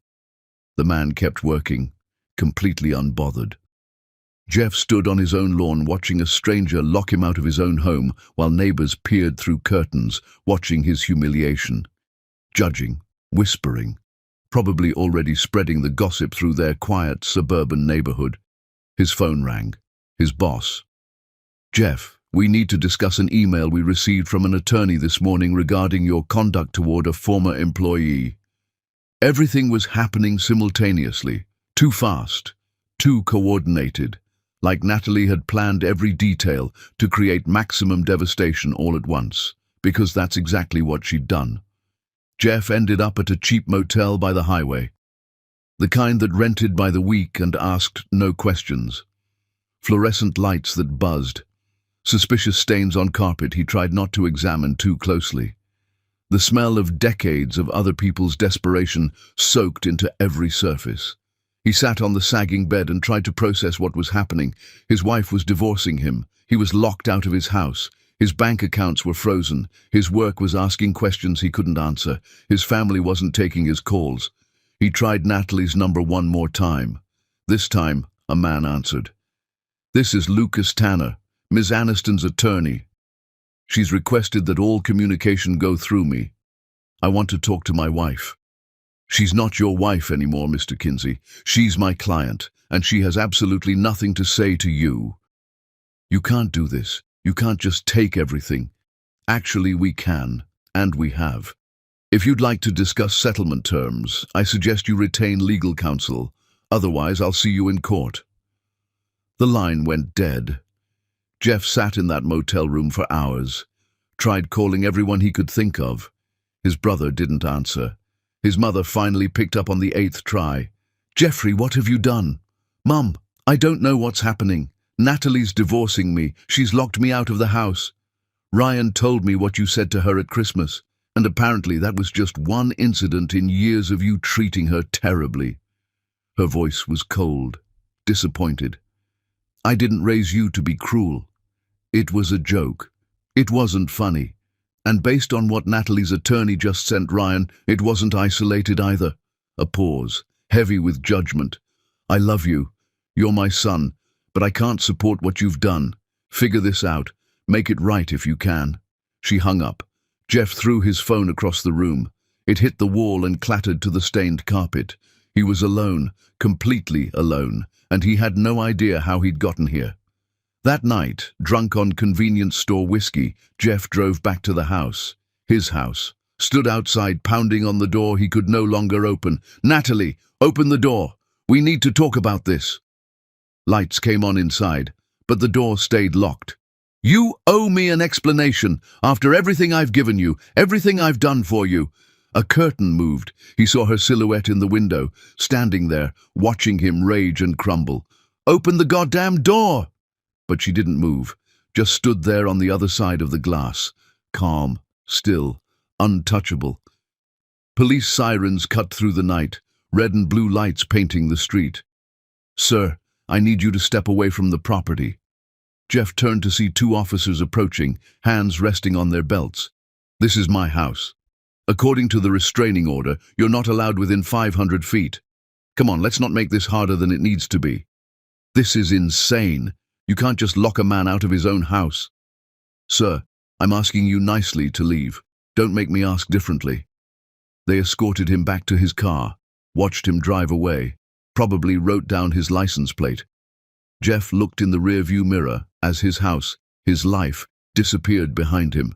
The man kept working, completely unbothered. Jeff stood on his own lawn watching a stranger lock him out of his own home while neighbors peered through curtains, watching his humiliation. Judging, whispering, probably already spreading the gossip through their quiet suburban neighborhood. His phone rang. His boss. Jeff, we need to discuss an email we received from an attorney this morning regarding your conduct toward a former employee. Everything was happening simultaneously, too fast, too coordinated, like Natalie had planned every detail to create maximum devastation all at once, because that's exactly what she'd done. Jeff ended up at a cheap motel by the highway, the kind that rented by the week and asked no questions. Fluorescent lights that buzzed, suspicious stains on carpet he tried not to examine too closely. The smell of decades of other people's desperation soaked into every surface. He sat on the sagging bed and tried to process what was happening. His wife was divorcing him. He was locked out of his house. His bank accounts were frozen. His work was asking questions he couldn't answer. His family wasn't taking his calls. He tried Natalie's number one more time. This time, a man answered. "This is Lucas Tanner, Ms. Aniston's attorney. She's requested that all communication go through me. I want to talk to my wife." "She's not your wife anymore, Mr. Kinsey. She's my client, and she has absolutely nothing to say to you." "You can't do this. You can't just take everything." "Actually, we can, and we have. If you'd like to discuss settlement terms, I suggest you retain legal counsel. Otherwise, I'll see you in court." The line went dead. Jeff sat in that motel room for hours, tried calling everyone he could think of. His brother didn't answer. His mother finally picked up on the 8th try. "Jeffrey, what have you done?" "Mum, I don't know what's happening. Natalie's divorcing me. She's locked me out of the house. Ryan told me what you said to her at Christmas, and apparently that was just one incident in years of you treating her terribly." Her voice was cold, disappointed. "I didn't raise you to be cruel. It was a joke. It wasn't funny. And based on what Natalie's attorney just sent Ryan, it wasn't isolated either." A pause, heavy with judgment. "I love you. You're my son, but I can't support what you've done. Figure this out. Make it right if you can." She hung up. Jeff threw his phone across the room. It hit the wall and clattered to the stained carpet. He was alone, completely alone, and he had no idea how he'd gotten here. That night, drunk on convenience store whiskey, Jeff drove back to the house. His house. Stood outside, pounding on the door he could no longer open. "Natalie, open the door. We need to talk about this." Lights came on inside, but the door stayed locked. "You owe me an explanation, after everything I've given you, everything I've done for you." A curtain moved. He saw her silhouette in the window, standing there, watching him rage and crumble. "Open the goddamn door!" But she didn't move, just stood there on the other side of the glass, calm, still, untouchable. Police sirens cut through the night, red and blue lights painting the street. "Sir, I need you to step away from the property." Jeff turned to see two officers approaching, hands resting on their belts. "This is my house. According to the restraining order, you're not allowed within 500 feet. Come on, let's not make this harder than it needs to be." "This is insane. You can't just lock a man out of his own house." "Sir, I'm asking you nicely to leave. Don't make me ask differently." They escorted him back to his car, watched him drive away, probably wrote down his license plate. Jeff looked in the rearview mirror as his house, his life, disappeared behind him,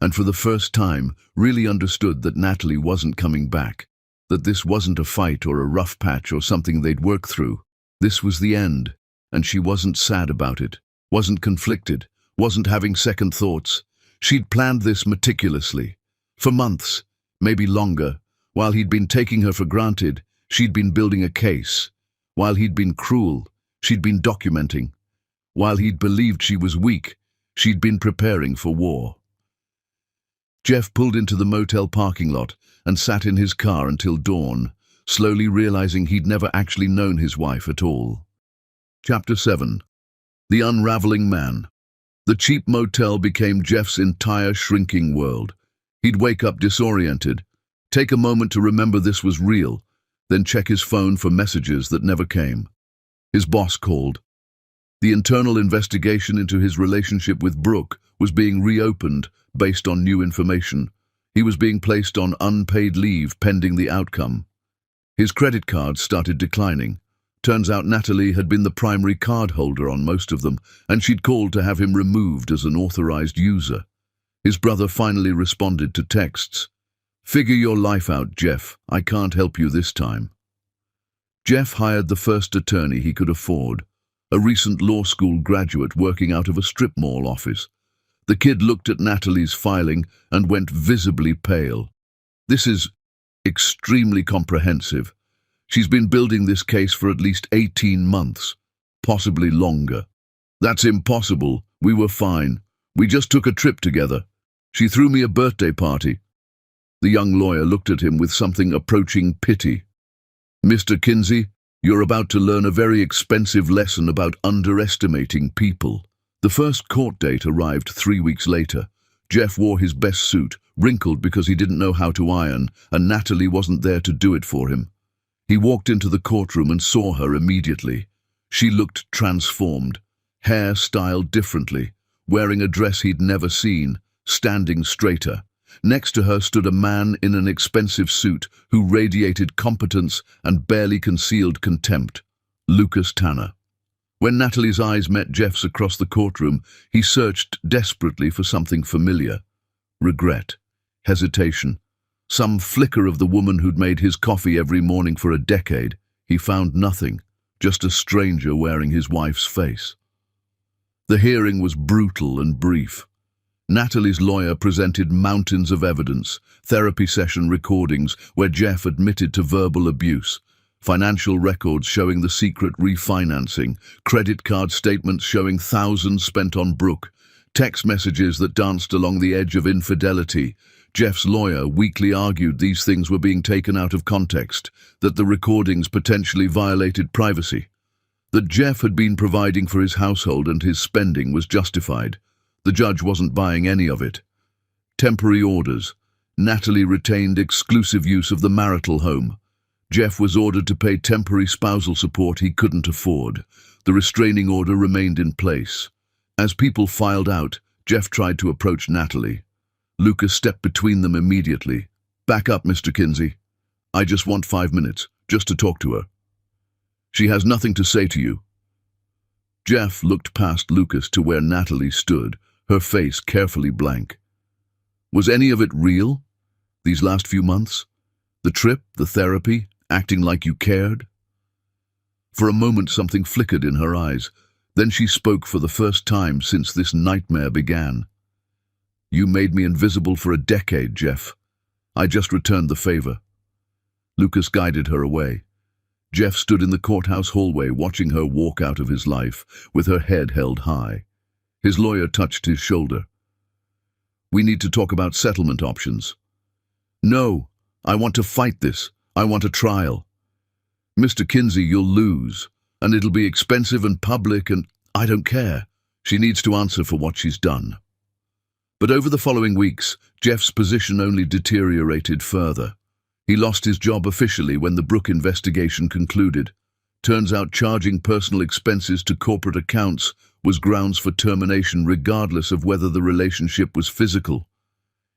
and for the first time really understood that Natalie wasn't coming back, that this wasn't a fight or a rough patch or something they'd work through. This was the end. And she wasn't sad about it, wasn't conflicted, wasn't having second thoughts. She'd planned this meticulously. For months, maybe longer, while he'd been taking her for granted, she'd been building a case. While he'd been cruel, she'd been documenting. While he'd believed she was weak, she'd been preparing for war. Jeff pulled into the motel parking lot and sat in his car until dawn, slowly realizing he'd never actually known his wife at all. Chapter 7. The Unraveling Man. The cheap motel became Jeff's entire shrinking world. He'd wake up disoriented, Take a moment to remember this was real, then check his phone for messages that never came. His boss called. The internal investigation into his relationship with Brooke was being reopened based on new information. He was being placed on unpaid leave pending the outcome. His credit cards started declining. Turns out Natalie had been the primary card holder on most of them, and she'd called to have him removed as an authorized user. His brother finally responded to texts. "Figure your life out, Jeff. I can't help you this time." Jeff hired the first attorney he could afford, a recent law school graduate working out of a strip mall office. The kid looked at Natalie's filing and went visibly pale. "This is extremely comprehensive. She's been building this case for at least 18 months, possibly longer." "That's impossible. We were fine. We just took a trip together. She threw me a birthday party." The young lawyer looked at him with something approaching pity. "Mr. Kinsey, you're about to learn a very expensive lesson about underestimating people." The first court date arrived 3 weeks later. Jeff wore his best suit, wrinkled because he didn't know how to iron, and Natalie wasn't there to do it for him. He walked into the courtroom and saw her immediately. She looked transformed, hair styled differently, wearing a dress he'd never seen, standing straighter. Next to her stood a man in an expensive suit who radiated competence and barely concealed contempt, Lucas Tanner. When Natalie's eyes met Jeff's across the courtroom, he searched desperately for something familiar. Regret, hesitation, some flicker of the woman who'd made his coffee every morning for a decade. He found nothing, just a stranger wearing his wife's face. The hearing was brutal and brief. Natalie's lawyer presented mountains of evidence, therapy session recordings where Jeff admitted to verbal abuse, financial records showing the secret refinancing, credit card statements showing thousands spent on Brooke, text messages that danced along the edge of infidelity. Jeff's lawyer weakly argued these things were being taken out of context, that the recordings potentially violated privacy. That Jeff had been providing for his household and his spending was justified. The judge wasn't buying any of it. Temporary orders. Natalie retained exclusive use of the marital home. Jeff was ordered to pay temporary spousal support he couldn't afford. The restraining order remained in place. As people filed out, Jeff tried to approach Natalie. Lucas stepped between them immediately. "Back up, Mr. Kinsey. I just want 5 minutes, just to talk to her. She has nothing to say to you." Jeff looked past Lucas to where Natalie stood, her face carefully blank. Was any of it real? These last few months? The trip, the therapy, acting like you cared? For a moment something flickered in her eyes. Then she spoke for the first time since this nightmare began. "You made me invisible for a decade, Jeff. I just returned the favor." Lucas guided her away. Jeff stood in the courthouse hallway watching her walk out of his life, with her head held high. His lawyer touched his shoulder. "We need to talk about settlement options." "No, I want to fight this. I want a trial." "Mr. Kinsey, you'll lose, and it'll be expensive and public, and I don't care. She needs to answer for what she's done." But over the following weeks, Jeff's position only deteriorated further. He lost his job officially when the Brooke investigation concluded. Turns out charging personal expenses to corporate accounts was grounds for termination regardless of whether the relationship was physical.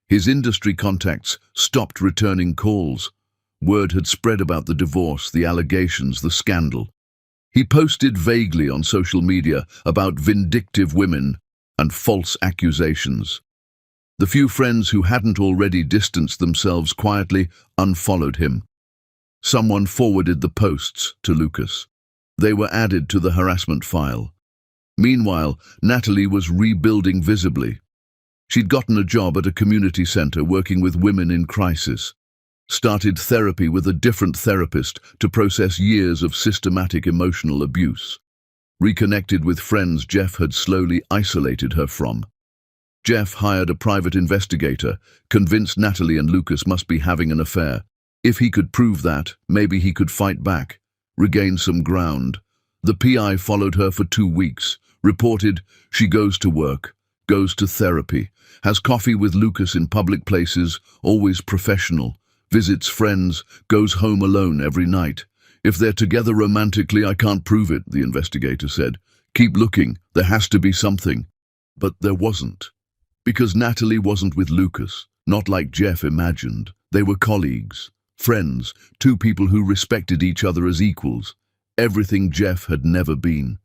His industry contacts stopped returning calls. Word had spread about the divorce, the allegations, the scandal. He posted vaguely on social media about vindictive women and false accusations. The few friends who hadn't already distanced themselves quietly unfollowed him. Someone forwarded the posts to Lucas. They were added to the harassment file. Meanwhile, Natalie was rebuilding visibly. She'd gotten a job at a community center working with women in crisis. Started therapy with a different therapist to process years of systematic emotional abuse. Reconnected with friends Jeff had slowly isolated her from. Jeff hired a private investigator, convinced Natalie and Lucas must be having an affair. If he could prove that, maybe he could fight back, regain some ground. The PI followed her for 2 weeks, reported she goes to work, goes to therapy, has coffee with Lucas in public places, always professional, visits friends, goes home alone every night. If they're together romantically, I can't prove it, the investigator said. Keep looking, there has to be something. But there wasn't. Because Natalie wasn't with Lucas, not like Jeff imagined. They were colleagues, friends, two people who respected each other as equals. Everything Jeff had never been.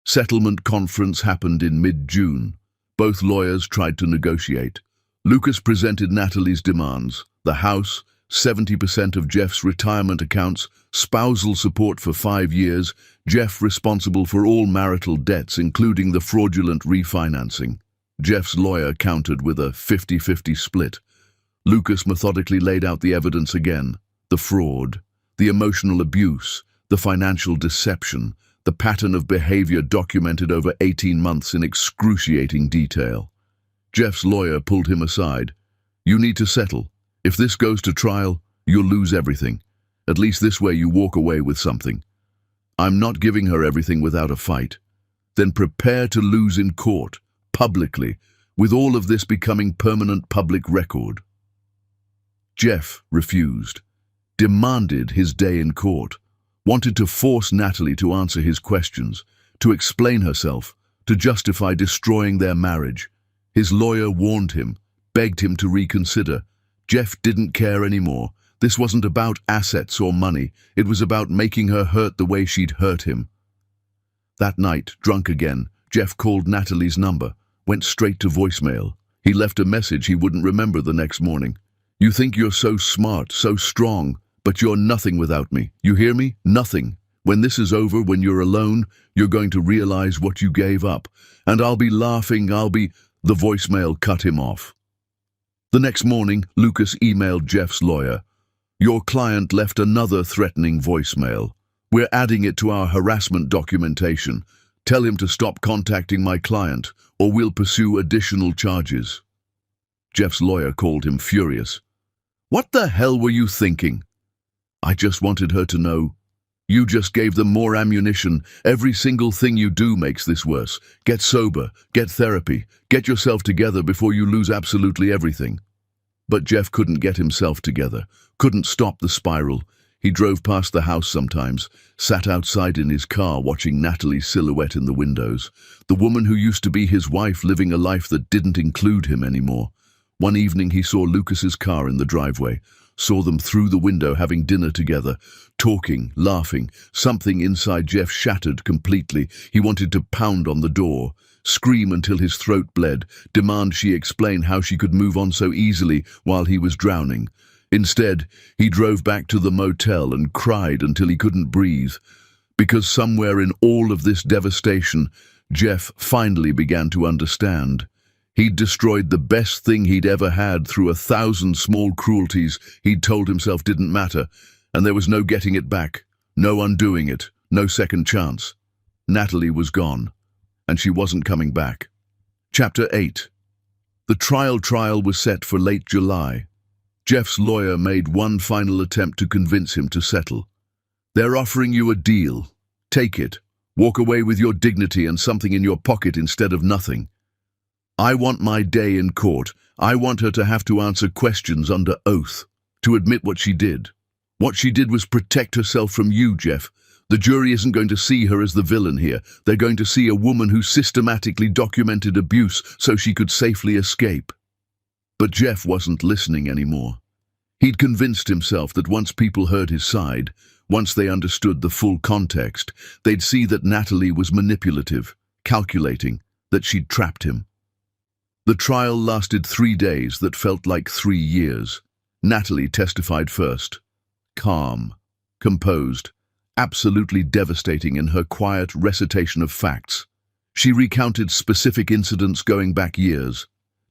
Settlement conference happened in mid-June. Both lawyers tried to negotiate. Lucas presented Natalie's demands: the house, 70% of Jeff's retirement accounts, spousal support for 5 years, Jeff responsible for all marital debts, including the fraudulent refinancing. Jeff's lawyer countered with a 50-50 split. Lucas methodically laid out the evidence again: the fraud, the emotional abuse, the financial deception, the pattern of behavior documented over 18 months in excruciating detail. Jeff's lawyer pulled him aside. You need to settle. If this goes to trial, you'll lose everything. At least this way you walk away with something. I'm not giving her everything without a fight. Then prepare to lose in court, publicly, with all of this becoming permanent public record. Jeff refused, demanded his day in court, wanted to force Natalie to answer his questions, to explain herself, to justify destroying their marriage. His lawyer warned him, begged him to reconsider. Jeff didn't care anymore. This wasn't about assets or money. It was about making her hurt the way she'd hurt him. That night, drunk again, Jeff called Natalie's number, went straight to voicemail. He left a message he wouldn't remember the next morning. You think you're so smart, so strong, but you're nothing without me. You hear me? Nothing. When this is over, when you're alone, you're going to realize what you gave up. And I'll be laughing, The voicemail cut him off. The next morning, Lucas emailed Jeff's lawyer. Your client left another threatening voicemail. We're adding it to our harassment documentation. Tell him to stop contacting my client, or we'll pursue additional charges. Jeff's lawyer called him furious. What the hell were you thinking? I just wanted her to know. You just gave them more ammunition. Every single thing you do makes this worse. Get sober, get therapy, get yourself together before you lose absolutely everything. But Jeff couldn't get himself together, couldn't stop the spiral. He drove past the house sometimes, sat outside in his car watching Natalie's silhouette in the windows, the woman who used to be his wife living a life that didn't include him anymore. One evening he saw Lucas's car in the driveway, saw them through the window having dinner together, talking, laughing. Something inside Jeff shattered completely. He wanted to pound on the door, scream until his throat bled, demand she explain how she could move on so easily while he was drowning. Instead, he drove back to the motel and cried until he couldn't breathe. Because somewhere in all of this devastation, Jeff finally began to understand. He'd destroyed the best thing he'd ever had through 1,000 small cruelties he'd told himself didn't matter, and there was no getting it back, no undoing it, no second chance. Natalie was gone, and she wasn't coming back. Chapter 8. The trial was set for late July. Jeff's lawyer made one final attempt to convince him to settle. They're offering you a deal. Take it. Walk away with your dignity and something in your pocket instead of nothing. I want my day in court. I want her to have to answer questions under oath, to admit what she did. What she did was protect herself from you, Jeff. The jury isn't going to see her as the villain here. They're going to see a woman who systematically documented abuse so she could safely escape. But Jeff wasn't listening anymore. He'd convinced himself that once people heard his side, once they understood the full context, they'd see that Natalie was manipulative, calculating, that she'd trapped him. The trial lasted 3 days that felt like 3 years. Natalie testified first. Calm, composed, absolutely devastating in her quiet recitation of facts. She recounted specific incidents going back years.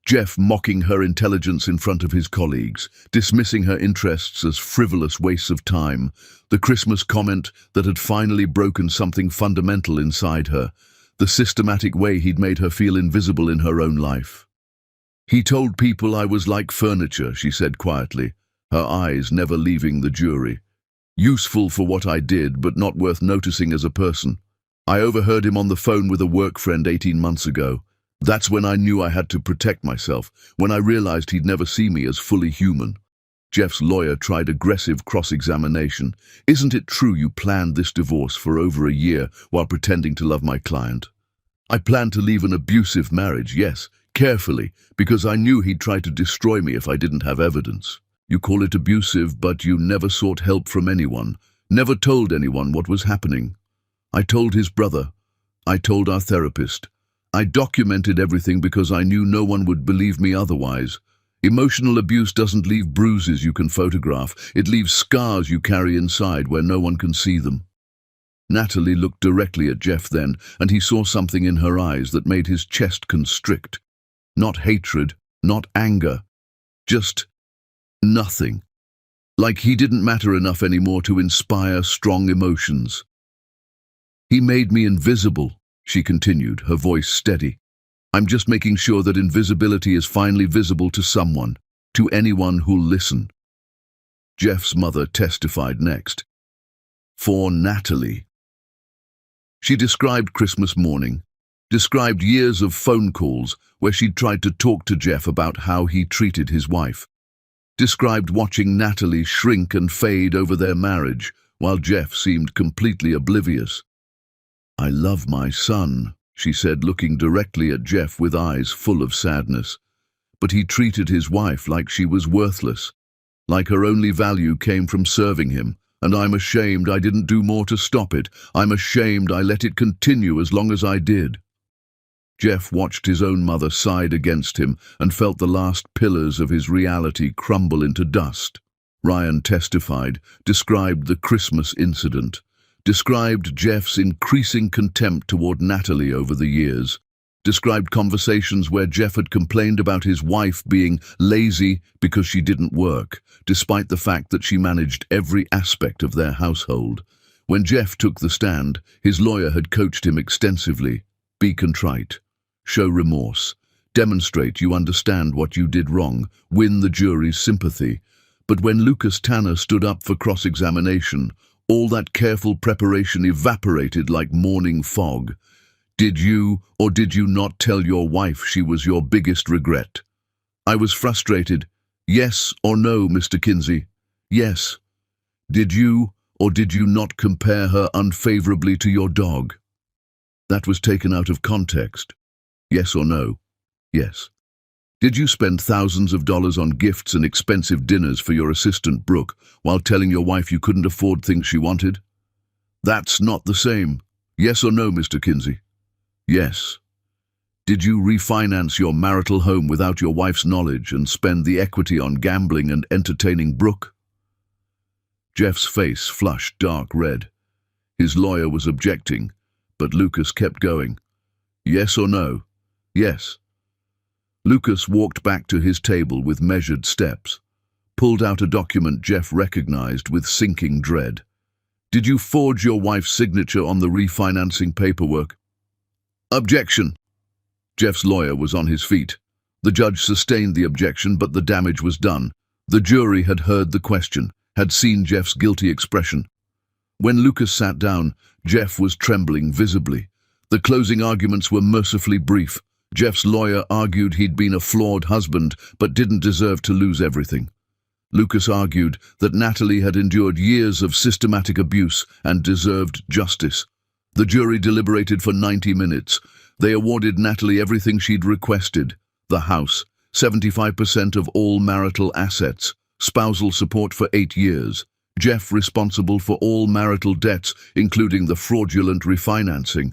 Jeff mocking her intelligence in front of his colleagues, dismissing her interests as frivolous wastes of time, the Christmas comment that had finally broken something fundamental inside her, the systematic way he'd made her feel invisible in her own life. He told people I was like furniture, she said quietly, her eyes never leaving the jury. Useful for what I did, but not worth noticing as a person. I overheard him on the phone with a work friend 18 months ago. That's when I knew I had to protect myself, when I realized he'd never see me as fully human. Jeff's lawyer tried aggressive cross-examination. Isn't it true you planned this divorce for over a year while pretending to love my client? I planned to leave an abusive marriage, yes, carefully, because I knew he'd try to destroy me if I didn't have evidence. You call it abusive, but you never sought help from anyone, never told anyone what was happening. I told his brother. I told our therapist. I documented everything because I knew no one would believe me otherwise. Emotional abuse doesn't leave bruises you can photograph. It leaves scars you carry inside where no one can see them. Natalie looked directly at Jeff then, and he saw something in her eyes that made his chest constrict. Not hatred, not anger, just nothing. Like he didn't matter enough anymore to inspire strong emotions. He made me invisible, she continued, her voice steady. I'm just making sure that invisibility is finally visible to someone, to anyone who'll listen. Jeff's mother testified next. For Natalie. She described Christmas morning, described years of phone calls where she'd tried to talk to Jeff about how he treated his wife, described watching Natalie shrink and fade over their marriage while Jeff seemed completely oblivious. I love my son, she said, looking directly at Jeff with eyes full of sadness. But he treated his wife like she was worthless, like her only value came from serving him, and I'm ashamed I didn't do more to stop it. I'm ashamed I let it continue as long as I did. Jeff watched his own mother side against him and felt the last pillars of his reality crumble into dust. Ryan testified, described the Christmas incident, described Jeff's increasing contempt toward Natalie over the years, described conversations where Jeff had complained about his wife being lazy because she didn't work, despite the fact that she managed every aspect of their household. When Jeff took the stand, his lawyer had coached him extensively. Be contrite. Show remorse. Demonstrate you understand what you did wrong. Win the jury's sympathy. But when Lucas Tanner stood up for cross-examination, all that careful preparation evaporated like morning fog. Did you or did you not tell your wife she was your biggest regret? I was frustrated. Yes or no, Mr. Kinsey? Yes. Did you or did you not compare her unfavorably to your dog? That was taken out of context. Yes or no? Yes. Did you spend thousands of dollars on gifts and expensive dinners for your assistant Brooke while telling your wife you couldn't afford things she wanted? That's not the same. Yes or no, Mr. Kinsey? Yes. Did you refinance your marital home without your wife's knowledge and spend the equity on gambling and entertaining Brooke? Jeff's face flushed dark red. His lawyer was objecting, but Lucas kept going. Yes or no? Yes. Lucas walked back to his table with measured steps, pulled out a document Jeff recognized with sinking dread. Did you forge your wife's signature on the refinancing paperwork? Objection. Jeff's lawyer was on his feet. The judge sustained the objection, but the damage was done. The jury had heard the question, had seen Jeff's guilty expression. When Lucas sat down, Jeff was trembling visibly. The closing arguments were mercifully brief. Jeff's lawyer argued he'd been a flawed husband, but didn't deserve to lose everything. Lucas argued that Natalie had endured years of systematic abuse and deserved justice. The jury deliberated for 90 minutes. They awarded Natalie everything she'd requested: the house, 75% of all marital assets, spousal support for 8 years, Jeff responsible for all marital debts, including the fraudulent refinancing.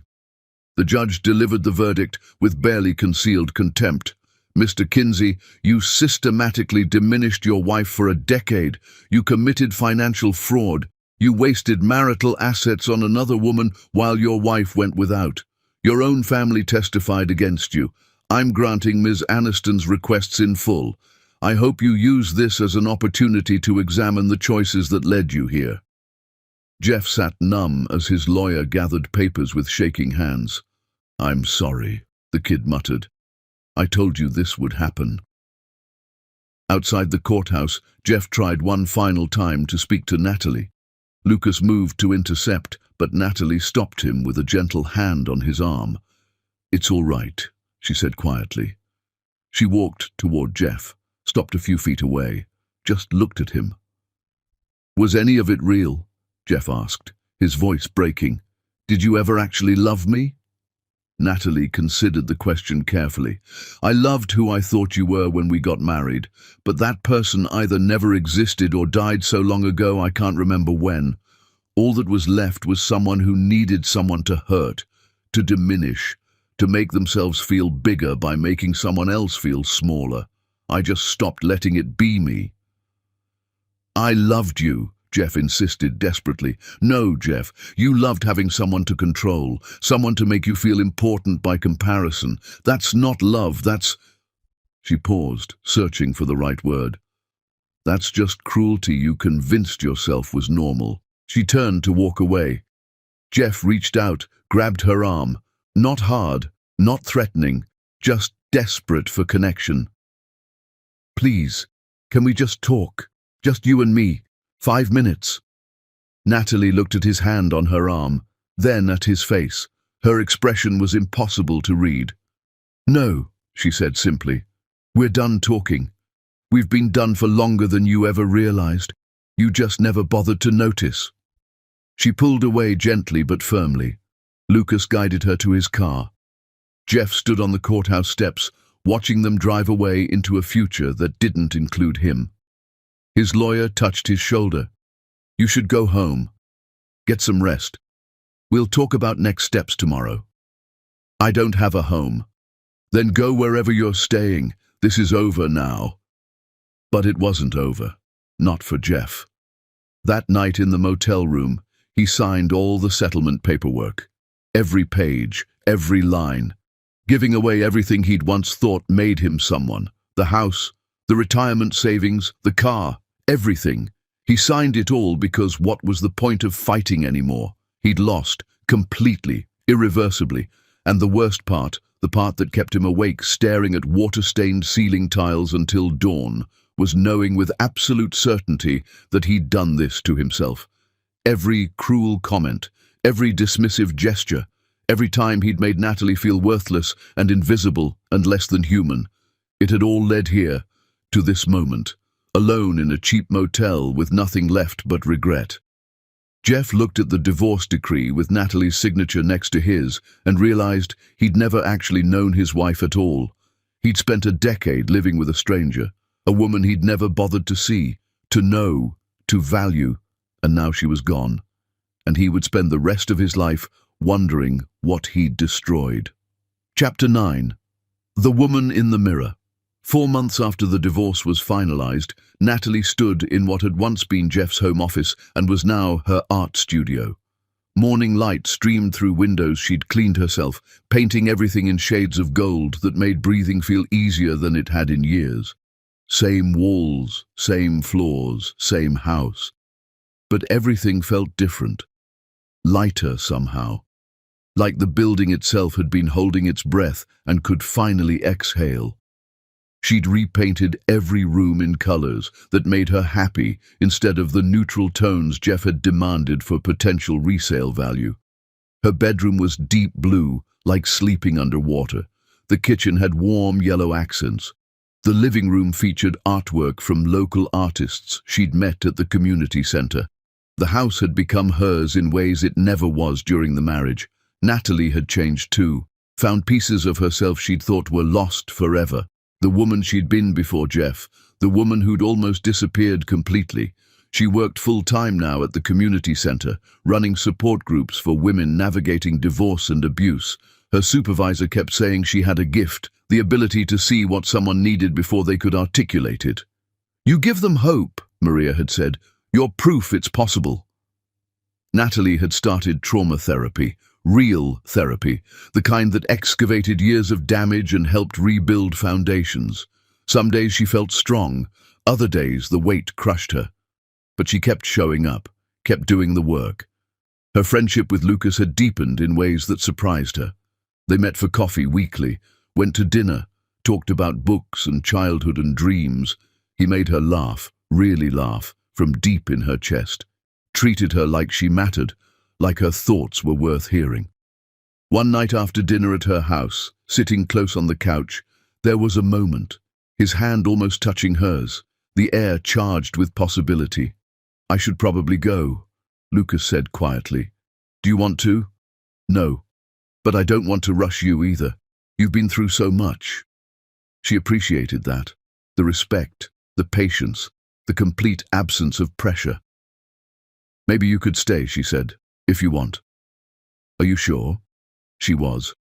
The judge delivered the verdict with barely concealed contempt. Mr. Kinsey, you systematically diminished your wife for a decade. You committed financial fraud. You wasted marital assets on another woman while your wife went without. Your own family testified against you. I'm granting Ms. Aniston's requests in full. I hope you use this as an opportunity to examine the choices that led you here. Jeff sat numb as his lawyer gathered papers with shaking hands. I'm sorry, the kid muttered. I told you this would happen. Outside the courthouse, Jeff tried one final time to speak to Natalie. Lucas moved to intercept, but Natalie stopped him with a gentle hand on his arm. It's all right, she said quietly. She walked toward Jeff, stopped a few feet away. just looked at him. "Was any of it real?" Jeff asked, his voice breaking. "Did you ever actually love me?" Natalie considered the question carefully. "I loved who I thought you were when we got married, but that person either never existed or died so long ago I can't remember when. All that was left was someone who needed someone to hurt, to diminish, to make themselves feel bigger by making someone else feel smaller. I just stopped letting it be me." "I loved you," Jeff insisted desperately. "No, Jeff, you loved having someone to control, someone to make you feel important by comparison. That's not love, that's—" She paused, searching for the right word. "That's just cruelty you convinced yourself was normal." She turned to walk away. Jeff reached out, grabbed her arm. Not hard, not threatening, just desperate for connection. "Please, can we just talk? Just you and me. 5 minutes." Natalie looked at his hand on her arm, then at his face. Her expression was impossible to read. "No," she said simply. "We're done talking. We've been done for longer than you ever realized. You just never bothered to notice." She pulled away gently but firmly. Lucas guided her to his car. Jeff stood on the courthouse steps, watching them drive away into a future that didn't include him. His lawyer touched his shoulder. "You should go home. Get some rest. We'll talk about next steps tomorrow." "I don't have a home." "Then go wherever you're staying. This is over now." But it wasn't over. Not for Jeff. That night in the motel room, he signed all the settlement paperwork. Every page, every line. Giving away everything he'd once thought made him someone. The house, the retirement savings, the car, everything. He signed it all because what was the point of fighting anymore? He'd lost, completely, irreversibly. And the worst part, the part that kept him awake staring at water-stained ceiling tiles until dawn, was knowing with absolute certainty that he'd done this to himself. Every cruel comment, every dismissive gesture, every time he'd made Natalie feel worthless and invisible and less than human. It had all led here, to this moment, alone in a cheap motel with nothing left but regret. Jeff looked at the divorce decree with Natalie's signature next to his and realized he'd never actually known his wife at all. He'd spent a decade living with a stranger, a woman he'd never bothered to see, to know, to value, and now she was gone. And he would spend the rest of his life wondering what he'd destroyed. Chapter 9. The Woman in the Mirror. 4 months after the divorce was finalized, Natalie stood in what had once been Jeff's home office and was now her art studio. Morning light streamed through windows she'd cleaned herself, painting everything in shades of gold that made breathing feel easier than it had in years. Same walls, same floors, same house. But everything felt different. Lighter somehow. Like the building itself had been holding its breath and could finally exhale. She'd repainted every room in colors that made her happy instead of the neutral tones Jeff had demanded for potential resale value. Her bedroom was deep blue, like sleeping underwater. The kitchen had warm yellow accents. The living room featured artwork from local artists she'd met at the community center. The house had become hers in ways it never was during the marriage. Natalie had changed too, found pieces of herself she'd thought were lost forever. The woman she'd been before Jeff, the woman who'd almost disappeared completely. She worked full-time now at the community center, running support groups for women navigating divorce and abuse. Her supervisor kept saying she had a gift, the ability to see what someone needed before they could articulate it. "You give them hope," Maria had said. "You're proof it's possible." Natalie had started trauma therapy, real therapy, the kind that excavated years of damage and helped rebuild foundations. Some days she felt strong, other days the weight crushed her. But she kept showing up, kept doing the work. Her friendship with Lucas had deepened in ways that surprised her. They met for coffee weekly, went to dinner, talked about books and childhood and dreams. He made her laugh, really laugh, from deep in her chest. Treated her like she mattered, like her thoughts were worth hearing. One night after dinner at her house, sitting close on the couch, there was a moment, his hand almost touching hers. the air charged with possibility. "I should probably go," Lucas said quietly. "Do you want to?" "No, but I don't want to rush you either. You've been through so much." She appreciated that. The respect, the patience, the complete absence of pressure. "Maybe you could stay," she said, "if you want." "Are you sure?" She was.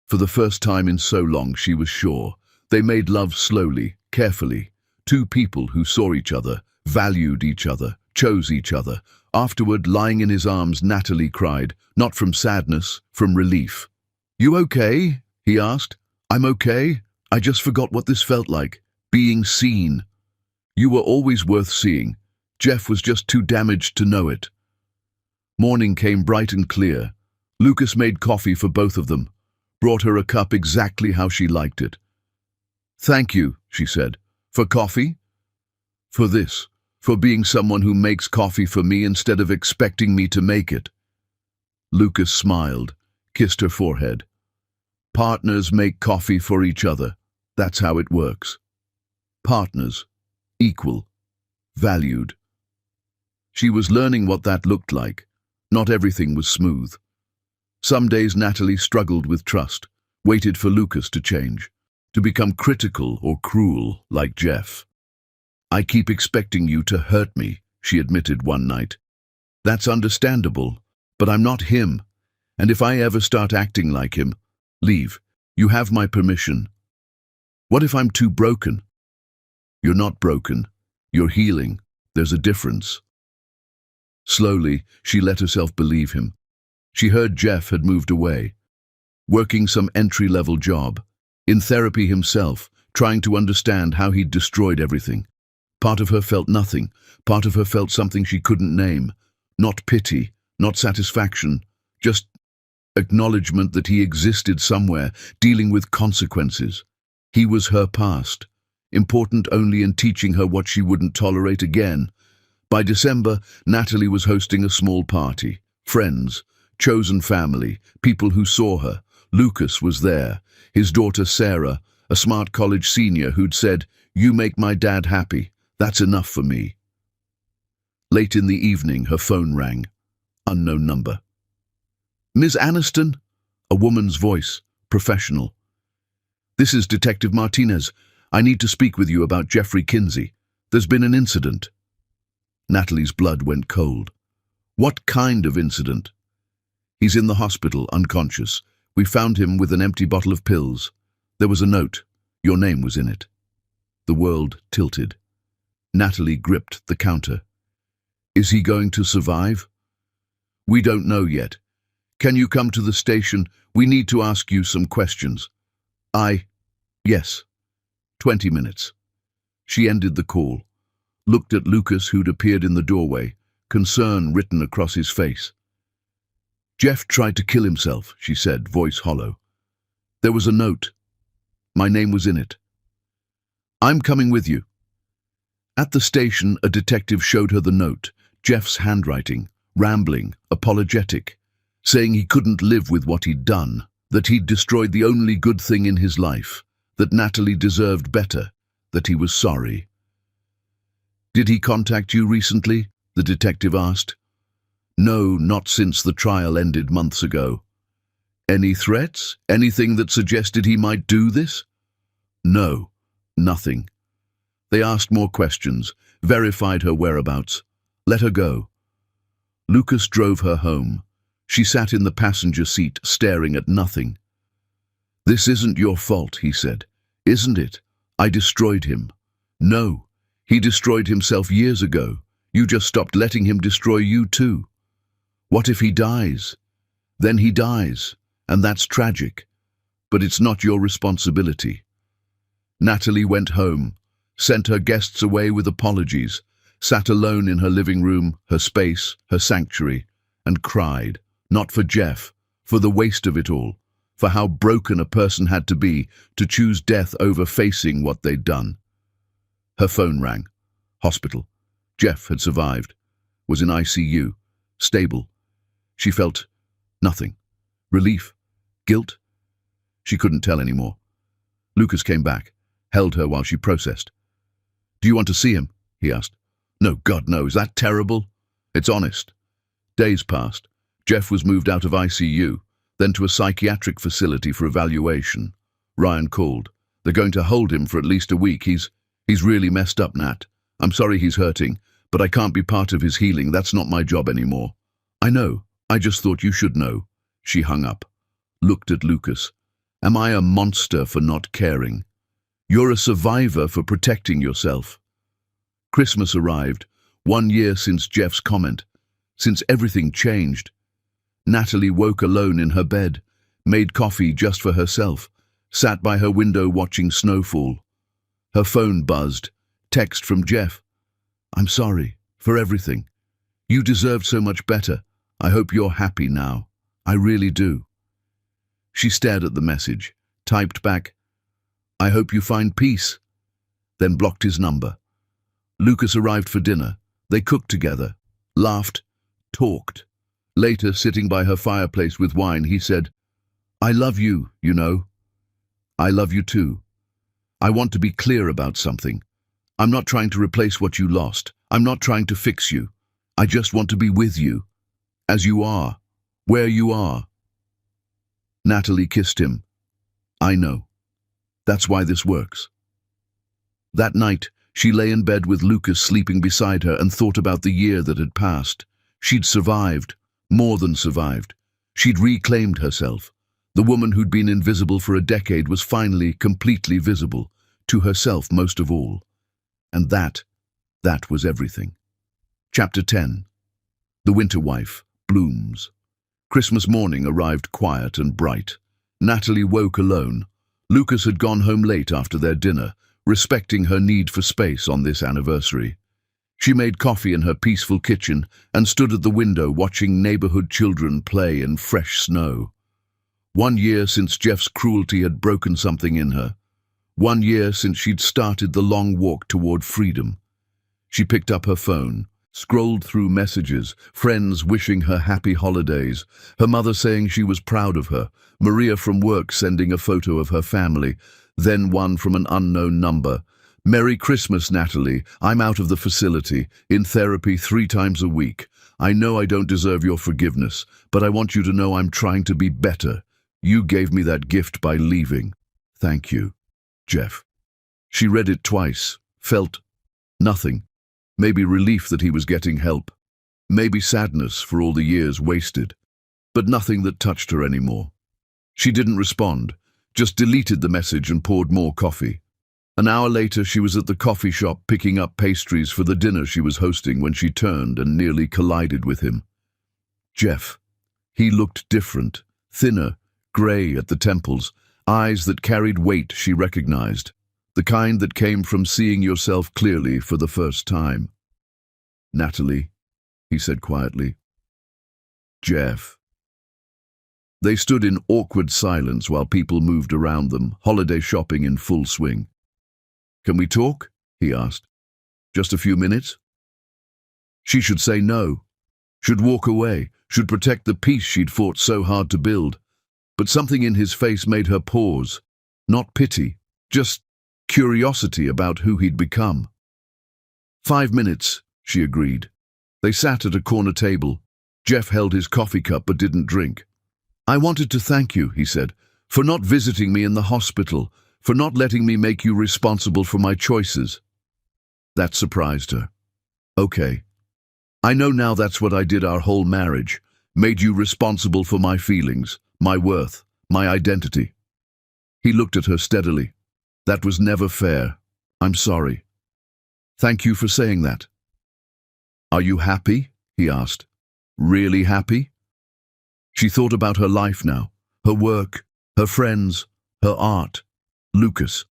For the first time in so long, she was sure. They made love slowly, carefully. Two people who saw each other, valued each other, chose each other. Afterward, lying in his arms, Natalie cried, not from sadness, from relief. "You okay?" he asked. "I'm okay. I just forgot what this felt like. Being seen. You were always worth seeing. Jeff was just too damaged to know it." Morning came bright and clear. Lucas made coffee for both of them, brought her a cup exactly how she liked it. "Thank you," she said. "For coffee?" "For this. For being someone who makes coffee for me instead of expecting me to make it." Lucas smiled, kissed her forehead. "Partners make coffee for each other. That's how it works. Partners. Equal. Valued." She was learning what that looked like. Not everything was smooth. Some days Natalie struggled with trust, waited for Lucas to change, to become critical or cruel like Jeff. "I keep expecting you to hurt me," she admitted one night. "That's understandable, but I'm not him, and if I ever start acting like him, leave. You have my permission." "What if I'm too broken?" "You're not broken. You're healing. There's a difference." Slowly, she let herself believe him. She heard Jeff had moved away, working some entry-level job, in therapy himself, trying to understand how he'd destroyed everything. Part of her felt nothing. Part of her felt something she couldn't name. Not pity, not satisfaction, just acknowledgement that he existed somewhere, dealing with consequences. He was her past, important only in teaching her what she wouldn't tolerate again. By December, Natalie was hosting a small party. Friends, chosen family, people who saw her. Lucas was there, his daughter Sarah, a smart college senior who'd said, "You make my dad happy. That's enough for me." Late in the evening, her phone rang. Unknown number. "Ms. Aniston?" A woman's voice, professional. "This is Detective Martinez. I need to speak with you about Jeffrey Kinsey. There's been an incident." Natalie's blood went cold. "What kind of incident?" "He's in the hospital, unconscious. We found him with an empty bottle of pills. There was a note. Your name was in it." The world tilted. Natalie gripped the counter. "Is he going to survive?" "We don't know yet. Can you come to the station? We need to ask you some questions." Yes. 20 minutes. She ended the call, looked at Lucas, who'd appeared in the doorway, concern written across his face. "Jeff tried to kill himself," she said, voice hollow. "There was a note. My name was in it." "I'm coming with you." At the station, a detective showed her the note, Jeff's handwriting, rambling, apologetic, saying he couldn't live with what he'd done, that he'd destroyed the only good thing in his life, that Natalie deserved better, that he was sorry. "Did he contact you recently?" the detective asked. "No, not since the trial ended months ago." "Any threats? Anything that suggested he might do this?" "No, nothing." They asked more questions, verified her whereabouts, let her go. Lucas drove her home. She sat in the passenger seat, staring at nothing. "This isn't your fault," he said. "Isn't it? I destroyed him." "No, he destroyed himself years ago. You just stopped letting him destroy you too." "What if he dies?" "Then he dies, and that's tragic. But it's not your responsibility." Natalie went home, sent her guests away with apologies, sat alone in her living room, her space, her sanctuary, and cried, not for Jeff, for the waste of it all, for how broken a person had to be to choose death over facing what they'd done. Her phone rang. Hospital. Jeff had survived, was in ICU, stable. She felt nothing. Relief? Guilt? She couldn't tell anymore. Lucas came back, held her while she processed. "Do you want to see him?" he asked. No, God, no. Is that terrible? It's honest. Days passed. Jeff was moved out of ICU, then to a psychiatric facility for evaluation. Ryan called. They're going to hold him for at least a week. He's really messed up, Nat. I'm sorry he's hurting, but I can't be part of his healing. That's not my job anymore. I know. I just thought you should know. She hung up. Looked at Lucas. Am I a monster for not caring? You're a survivor for protecting yourself. Christmas arrived, 1 year since Jeff's comment, since everything changed. Natalie woke alone in her bed, made coffee just for herself, sat by her window watching snowfall. Her phone buzzed. Text from Jeff. I'm sorry for everything. You deserved so much better. I hope you're happy now. I really do. She stared at the message, typed back, I hope you find peace, then blocked his number. Lucas arrived for dinner. They cooked together, laughed, talked. Later, sitting by her fireplace with wine, he said, I love you, you know. I love you too. I want to be clear about something. I'm not trying to replace what you lost. I'm not trying to fix you. I just want to be with you, as you are, where you are. Natalie kissed him. I know. That's why this works. That night, she lay in bed with Lucas sleeping beside her and thought about the year that had passed. She'd survived, more than survived. She'd reclaimed herself. The woman who'd been invisible for a decade was finally completely visible, to herself most of all. And that was everything. Chapter 10. The Winter Wife blooms. Christmas morning arrived quiet and bright. Natalie woke alone. Lucas had gone home late after their dinner, respecting her need for space on this anniversary. She made coffee in her peaceful kitchen and stood at the window watching neighborhood children play in fresh snow. 1 year since Jeff's cruelty had broken something in her. 1 year since she'd started the long walk toward freedom. She picked up her phone, scrolled through messages, friends wishing her happy holidays, her mother saying she was proud of her, Maria from work sending a photo of her family, then one from an unknown number. Merry Christmas, Natalie. I'm out of the facility, in therapy 3 times a week. I know I don't deserve your forgiveness, but I want you to know I'm trying to be better. You gave me that gift by leaving. Thank you, Jeff. She read it twice, felt nothing. Maybe relief that he was getting help. Maybe sadness for all the years wasted. But nothing that touched her anymore. She didn't respond, just deleted the message and poured more coffee. An hour later, she was at the coffee shop picking up pastries for the dinner she was hosting when she turned and nearly collided with him. Jeff. He looked different, thinner, grey at the temples, eyes that carried weight she recognized, the kind that came from seeing yourself clearly for the first time. Natalie, he said quietly. Jeff. They stood in awkward silence while people moved around them, holiday shopping in full swing. Can we talk? He asked. Just a few minutes? She should say no, should walk away, should protect the peace she'd fought so hard to build. But something in his face made her pause. Not pity, just curiosity about who he'd become. 5 minutes, she agreed. They sat at a corner table. Jeff held his coffee cup but didn't drink. I wanted to thank you, he said, for not visiting me in the hospital, for not letting me make you responsible for my choices. That surprised her. Okay. I know now that's what I did our whole marriage, made you responsible for my feelings, my worth, my identity. He looked at her steadily. That was never fair. I'm sorry. Thank you for saying that. Are you happy? He asked. Really happy? She thought about her life now, her work, her friends, her art. Lucas.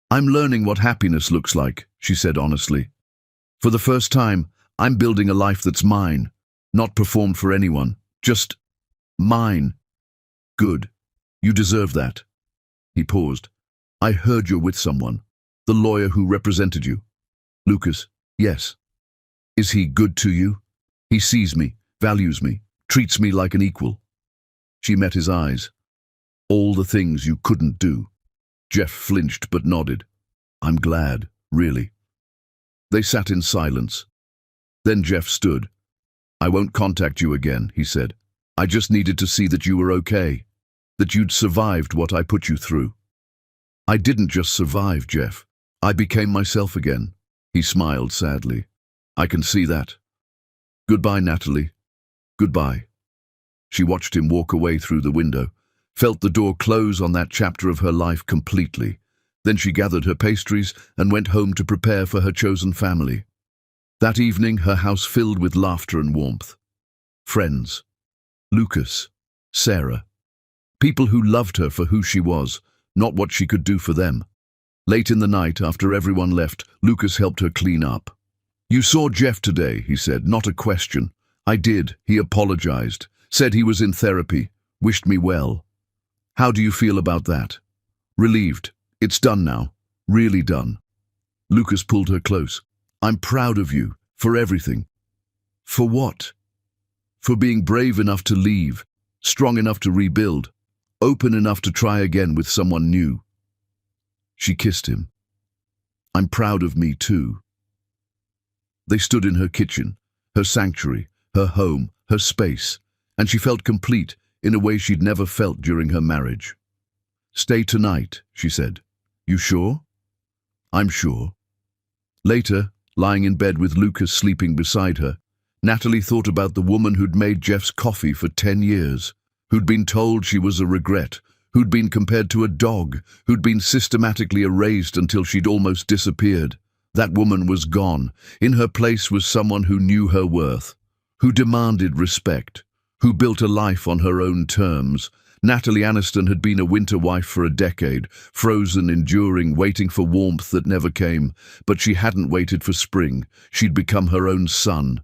I'm learning what happiness looks like, she said honestly. For the first time, I'm building a life that's mine, not performed for anyone, just mine. Good. You deserve that. He paused. I heard you're with someone, the lawyer who represented you. Lucas. Yes. Is he good to you? He sees me, values me, treats me like an equal. She met his eyes. All the things you couldn't do. Jeff flinched but nodded. I'm glad, really. They sat in silence. Then Jeff stood. "I won't contact you again," he said. "I just needed to see that you were okay, that you'd survived what I put you through." "I didn't just survive, Jeff. I became myself again." He smiled sadly. "I can see that. Goodbye, Natalie. Goodbye." She watched him walk away through the window, felt the door close on that chapter of her life completely. Then she gathered her pastries and went home to prepare for her chosen family. That evening, her house filled with laughter and warmth. Friends. Lucas. Sarah. People who loved her for who she was, not what she could do for them. Late in the night, after everyone left, Lucas helped her clean up. "You saw Jeff today," he said, "not a question." "I did. He apologized, said he was in therapy, wished me well." "How do you feel about that?" "Relieved. It's done now. Really done." Lucas pulled her close. "I'm proud of you, for everything." "For what?" "For being brave enough to leave, strong enough to rebuild, open enough to try again with someone new." She kissed him. "I'm proud of me too." They stood in her kitchen, her sanctuary, her home, her space, and she felt complete in a way she'd never felt during her marriage. "Stay tonight," she said. "You sure?" "I'm sure." Later, lying in bed with Lucas sleeping beside her, Natalie thought about the woman who'd made Jeff's coffee for 10 years, who'd been told she was a regret, who'd been compared to a dog, who'd been systematically erased until she'd almost disappeared. That woman was gone. In her place was someone who knew her worth, who demanded respect, who built a life on her own terms. Natalie Aniston had been a winter wife for a decade, frozen, enduring, waiting for warmth that never came. But she hadn't waited for spring. She'd become her own sun,